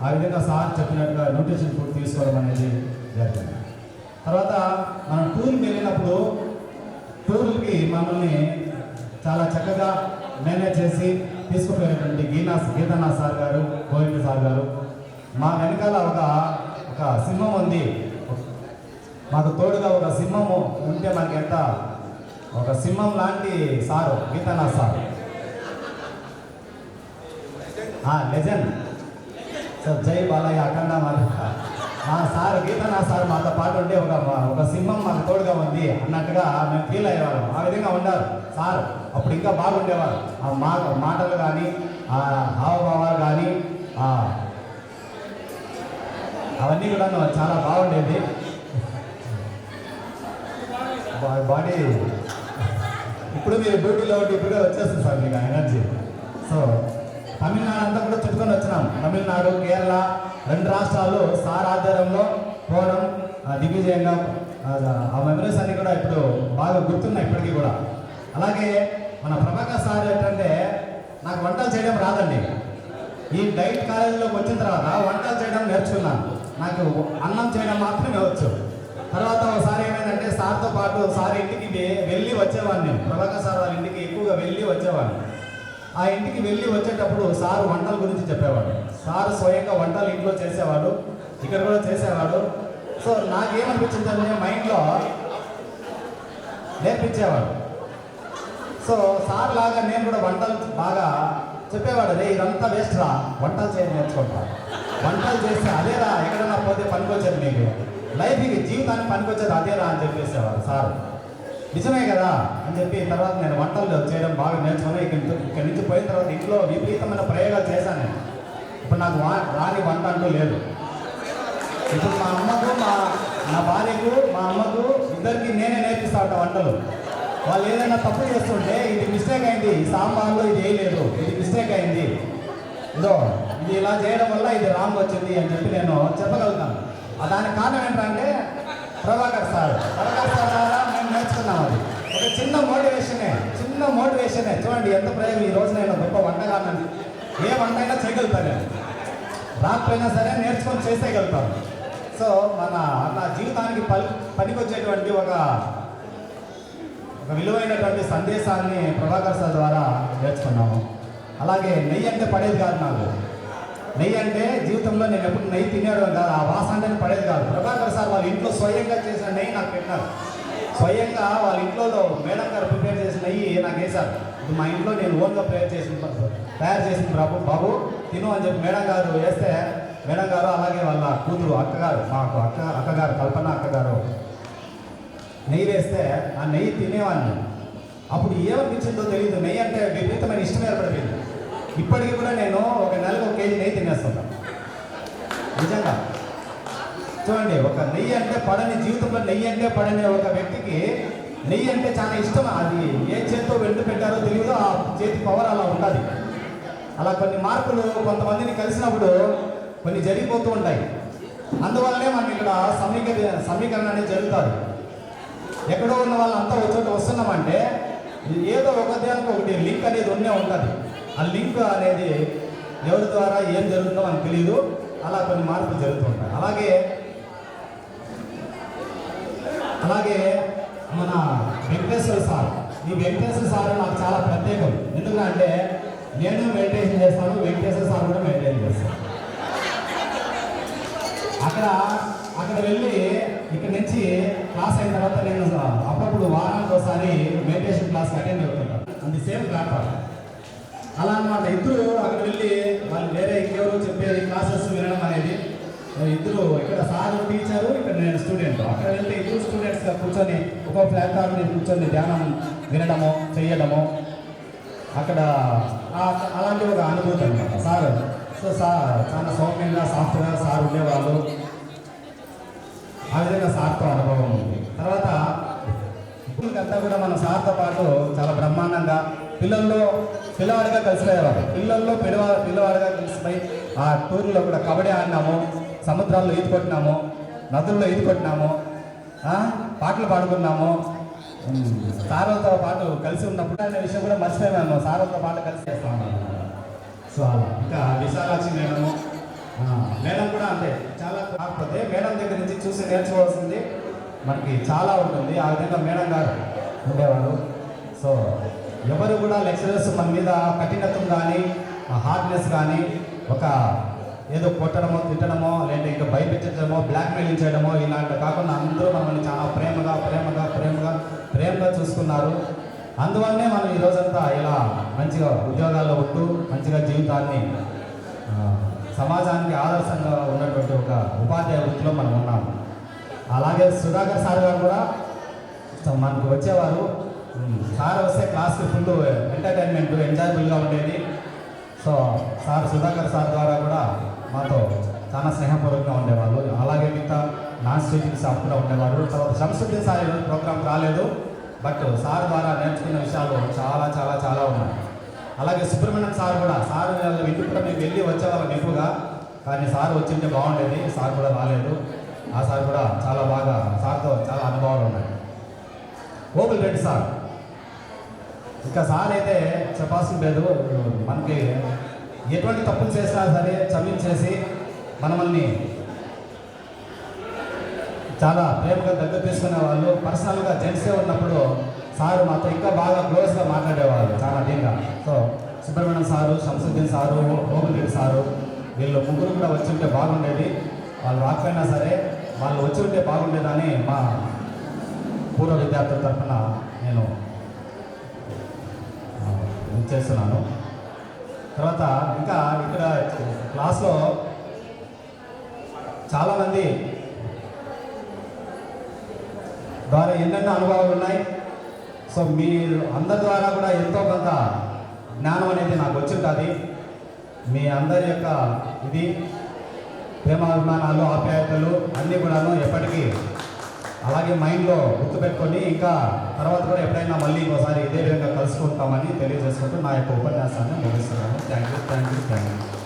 ఆ విధంగా సార్ చెప్పినట్టుగా న్యూట్రిషన్ ఫుడ్ తీసుకోవడం అనేది జరిగింది. తర్వాత మనం టూర్కి వెళ్ళినప్పుడు టూర్లకి మమ్మల్ని చాలా చక్కగా మేనేజ్ చేసి తీసుకుపోయినటువంటి గీతానాథ్ సార్ గారు, గోవింద సార్ గారు. మా వెనకాల ఒక సింహం ఉంది, మాకు తోడుగా ఒక సింహము ఉంటే మనకి ఎంత ఒక సింహం లాంటి సారు గీతానాథ్ సార్, లెజెండ్ సార్, జై బాలయ్య అఖండ సార్ గీతానాథ్ సార్ మాతో పాటు ఉండే ఒక సింహం మాకు తోడుగా ఉంది అన్నట్టుగా మేము ఫీల్ అయ్యేవాళ్ళం. ఆ విధంగా ఉన్నారు సార్. అప్పుడు ఇంకా బాగుండేవారు, ఆ మాటలు కానీ, ఆ హావభావాలు కానీ, అవన్నీ కూడా చాలా బాగుండేది. బాడీ ఇప్పుడు మీరు డ్యూటీలో ఉంటే ఇప్పుడే వచ్చేస్తుంది సార్ మీకు ఎనర్జీ. సో తమిళనాడు అంతా కూడా చుట్టుకొని వచ్చినాం, తమిళనాడు, కేరళ 2 రాష్ట్రాలు సార్ ఆధ్వర్యంలో పోవడం దిగ్విజయంగా. ఆ మెమరీస్ అన్నీ కూడా ఇప్పుడు బాగా గుర్తున్నాయి ఇప్పటికీ కూడా. అలాగే మన ప్రభాకర్ సార్ ఏంటంటే, నాకు వంటలు చేయడం రాదండి. ఈ డైట్ కాలేజీలోకి వచ్చిన తర్వాత వంటలు చేయడం నేర్చుకున్నాను. నాకు అన్నం చేయడం మాత్రమే వచ్చు. తర్వాత ఒకసారి ఏమైందంటే సార్తో పాటు సార్ ఇంటికి వెళ్ళి వచ్చేవాడిని నేను. ప్రభాకర్ సార్ వాళ్ళ ఇంటికి ఎక్కువగా వెళ్ళి వచ్చేవాడిని. ఆ ఇంటికి వెళ్ళి వచ్చేటప్పుడు సార్ వంటల గురించి చెప్పేవాడు. సార్ స్వయంగా వంటలు ఇంట్లో చేసేవాడు, ఇక్కడ కూడా చేసేవాడు. సో నాకేమనిపించిందంటే మైండ్లో నేర్పించేవాడు. సో సార్ లాగా నేను కూడా వంటలు బాగా చెప్పేవాడు. రే ఇదంతా వేస్ట్ రా, వంటలు చేయడం నేర్చుకుంటా, వంటలు చేస్తే అదేరా, ఎక్కడన్నా పోతే పనికొచ్చేది, నీకు లైఫ్కి జీవితానికి పనికొచ్చేది అదేరా అని చెప్పేసేవాడు సార్. నిజమే కదా అని చెప్పి తర్వాత నేను వంటలు చేయడం బాగా నేర్చుకుని ఇక్కడి నుంచి పోయిన తర్వాత ఇంట్లో విపరీతమైన ప్రయోగాలు చేశాను. ఇప్పుడు నాకు రాని వంట అంటూ లేదు. ఇప్పుడు మా అమ్మకు, నా భార్యకు, మా అమ్మకు ఇద్దరికి నేనే నేర్పిస్తా ఉంటా వంటలు. వాళ్ళు ఏదైనా తప్పు చేస్తుంటే ఇది మిస్టేక్ అయింది, సాంబార్లో ఇది వేయలేదు, ఇది మిస్టేక్ అయింది, ఇదో ఇది ఇలా చేయడం వల్ల ఇది రాంగ్ వచ్చింది అని చెప్పి నేను చెప్పగలుగుతాను. దానికి కారణం ఏంటంటే ప్రభాకర్ సార్ ద్వారా మేము నేర్చుకున్నాం. అది ఒక చిన్న మోటివేషనే చూడండి ఎంత ప్రయోగం. ఈ రోజు నేను గొప్ప వంటగానని, ఏ వంట అయినా చేయగలుగుతాను నేను, రాకపోయినా సరే నేర్చుకొని చేసేయగలుగుతాను. సో నా జీవితానికి పనికొచ్చేటువంటి ఒక విలువైనటువంటి సందేశాన్ని ప్రభాకర్ సార్ ద్వారా నేర్చుకున్నాము. అలాగే నెయ్యి అంటే పడేది కాదు నాకు. నెయ్యి అంటే జీవితంలో నేను ఎప్పుడు నెయ్యి తినేయడం కాదు, ఆ వాసన అంటే పడేది కాదు. ప్రభాకర్ సార్ వాళ్ళ ఇంట్లో స్వయంగా చేసిన నెయ్యి నాకు పెట్టినారు. స్వయంగా వాళ్ళ ఇంట్లో మేడం గారు ప్రిపేర్ చేసిన నెయ్యి నాకు వేశారు. ఇది మా ఇంట్లో నేను ఓన్గా తయారు చేసిన బాబు తిను అని చెప్పి మేడం గారు వేస్తే, మేడం గారు అలాగే వాళ్ళ కూతురు అక్కగారు, మాకు అక్కగారు కల్పన అక్కగారు నెయ్యి వేస్తే ఆ నెయ్యి తినేవాడిని. అప్పుడు ఏమనిపించిందో తెలియదు, నెయ్యి అంటే విపరీతమైన ఇష్టం ఏర్పడిపోయింది. ఇప్పటికీ కూడా నేను ఒక నెలకు 1 కేజీ నెయ్యి తినేస్తుంటాను. నిజంగా చూడండి, ఒక నెయ్యి అంటే పడని, జీవితంలో నెయ్యి అంటే పడని ఒక వ్యక్తికి నెయ్యి అంటే చాలా ఇష్టం. అది ఏ చేతితో వెంట పెట్టారో తెలియదు, ఆ చేతి పవర్ అలా ఉండాలి. అలా కొన్ని మార్పులు కొంతమందిని కలిసినప్పుడు కొన్ని జరిగిపోతూ ఉంటాయి. అందువల్లనే మనం ఇక్కడ సమీకరణ అనేది జరుగుతుంది. ఎక్కడో ఉన్న వాళ్ళంతా చోట వస్తున్నామంటే ఏదో ఒకటి లింక్ అనేది ఉంటుంది. ఆ లింక్ అనేది ఎవరి ద్వారా ఏం జరుగుతుందో మనకు తెలియదు. అలా కొన్ని మార్పులు జరుగుతూ ఉంటాయి. అలాగే అలాగే మన వెంకటేశ్వర సార్, ఈ వెంకటేశ్వర సార్ నాకు చాలా ప్రత్యేకం. ఎందుకంటే నేను మెడిటేషన్ చేస్తాను, వెంకటేశ్వర సార్ కూడా మెడిటేషన్ చేస్తాను. అక్కడ వెళ్ళి ఇక్కడి నుంచి క్లాస్ అయిన తర్వాత నేను అప్పుడప్పుడు వారానికి ఒకసారి మెడిటేషన్ క్లాస్ అటెండ్ అవుతుంటాను. అది సేమ్ ప్లాట్ఫామ్ అలా అన్నమాట. ఇద్దరు అక్కడ వెళ్ళి వాళ్ళు వేరే ఇంకెవరు చెప్పేది క్లాసెస్ వినడం అనేది, ఇద్దరు ఇక్కడ సార్ టీచరు, ఇక్కడ నేను స్టూడెంట్. అక్కడ వెళ్తే ఇద్దరు స్టూడెంట్స్గా కూర్చొని ఒక ప్లాట్ఫామ్ మీద కూర్చొని ధ్యానం వినడము చేయడము, అక్కడ అలాంటి ఒక అనుభూతి అనమాట. సార్ చాలా సౌమ్యంగా సాఫ్ట్గా సార్ ఉండేవాళ్ళు. ఆ విధంగా సార్తో అనుభవం ఉంది. తర్వాత అంతా కూడా మన సార్తో పాటు చాలా బ్రహ్మాండంగా పిల్లవాడిగా కలిసిపోయేవారు. పిల్లవాడిగా కలిసిపోయి ఆ టూర్లో కూడా కబడ్డీ ఆడినాము, సముద్రాల్లో ఈత కొట్టినాము, నదుల్లో ఈత కొట్టినాము, పాటలు పాడుకున్నాము. సార్లతో పాటు కలిసి ఉన్నప్పుడు అనే విషయం కూడా మర్చిపోయాము. సార్లతో పాటు కలిసి చేస్తా ఉన్నాము. సో ఇంకా విశాలాక్షి మేడం కూడా అంతే. చాలా కాకపోతే మేడం దగ్గర నుంచి చూసి నేర్చుకోవాల్సింది మనకి చాలా ఉంటుంది. ఆ విధంగా మేడం గారు ఉండేవారు. సో ఎవరు కూడా లెక్చరర్స్ మన మీద కఠినత్వం కానీ హార్డ్నెస్ కానీ ఒక ఏదో కొట్టడమో తిట్టడమో లేదంటే ఇంకా భయపెట్టడమో బ్లాక్మెయిలింగ్ చేయడమో ఇలాంటి కాకుండా అందరూ మనల్ని చాలా ప్రేమగా చూసుకున్నారు. అందువల్లనే మనం ఈ రోజంతా ఇలా మంచిగా ఉద్యోగాల్లో ఉంటూ మంచిగా జీవితాన్ని సమాజానికి ఆదర్శంగా ఉన్నటువంటి ఒక ఉపాధ్యాయ వృత్తిలో మనం ఉన్నాము. అలాగే సుధాకర్ సార్ గారు కూడా మనకు వచ్చేవారు. సార్ వస్తే క్లాస్కి ఫుల్ ఎంటర్టైన్మెంట్ ఎంజాయబుల్గా ఉండేది. సో సుధాకర్ సార్ ద్వారా కూడా మాతో చాలా స్నేహపూర్వకంగా ఉండేవాళ్ళు. అలాగే మిగతా నాన్ టీచింగ్ స్టాఫ్ కూడా ఉండేవారు. తర్వాత శంసుద్దీన్ సార్ ఈరోజు ప్రోగ్రామ్ రాలేదు, బట్ సార్ ద్వారా నేర్చుకున్న విషయాలు చాలా ఉన్నాయి. అలాగే సుబ్రహ్మణ్యం సార్ కూడా, సార్ ఇంటికి కూడా మేము వెళ్ళి వచ్చేవాళ్ళం ఎక్కువగా, కానీ సార్ వచ్చింటే బాగుండేది. సార్ కూడా రాలేదు. ఆ సార్ కూడా చాలా బాగా, సార్తో చాలా అనుభవాలు ఉన్నాయి. ఓపిల్ రెడ్డి సార్, ఇంకా సార్ అయితే చెప్పాల్సిన లేదు. మనకి ఎటువంటి తప్పులు చేసినా సరే క్షమించేసి మనల్ని చాలా ప్రేమగా దగ్గర తీసుకునే వాళ్ళు. పర్సనల్గా జెంట్సే ఉన్నప్పుడు సారు మాతో ఇంకా బాగా క్లోజ్గా మాట్లాడేవాళ్ళు చాలా దీంగా. So Subrahmanyam sir, Shamsuddin sir, ఓపిల్ రెడ్డి సారు, వీళ్ళు ముగ్గురు కూడా వచ్చి ఉంటే బాగుండేది. వాళ్ళు రాకపోయినా సరే వాళ్ళు వచ్చి ఉంటే బాగుండేదని మా పూర్వ విద్యార్థుల తరఫున నేను చేస్తున్నాను. తర్వాత ఇంకా ఇక్కడ క్లాస్లో చాలామంది ద్వారా ఎన్నెన్నో అనుభవాలు ఉన్నాయి. సో మీరు అందరి ద్వారా కూడా ఎంతో కొంత జ్ఞానం అనేది నాకు వచ్చి ఉంటుంది. మీ అందరి యొక్క ఇది ప్రేమాభిమానాలు, ఆప్యాయతలు అన్నీ కూడాను ఎప్పటికీ అలాగే మైండ్లో గుర్తుపెట్టుకొని ఇంకా తర్వాత కూడా ఎప్పుడైనా మళ్ళీ ఇంకోసారి ఇదే విధంగా కలుసుకుంటామని తెలియజేసుకుంటూ నా యొక్క ఉపన్యాసాన్ని ముగిస్తున్నాను. Thank you.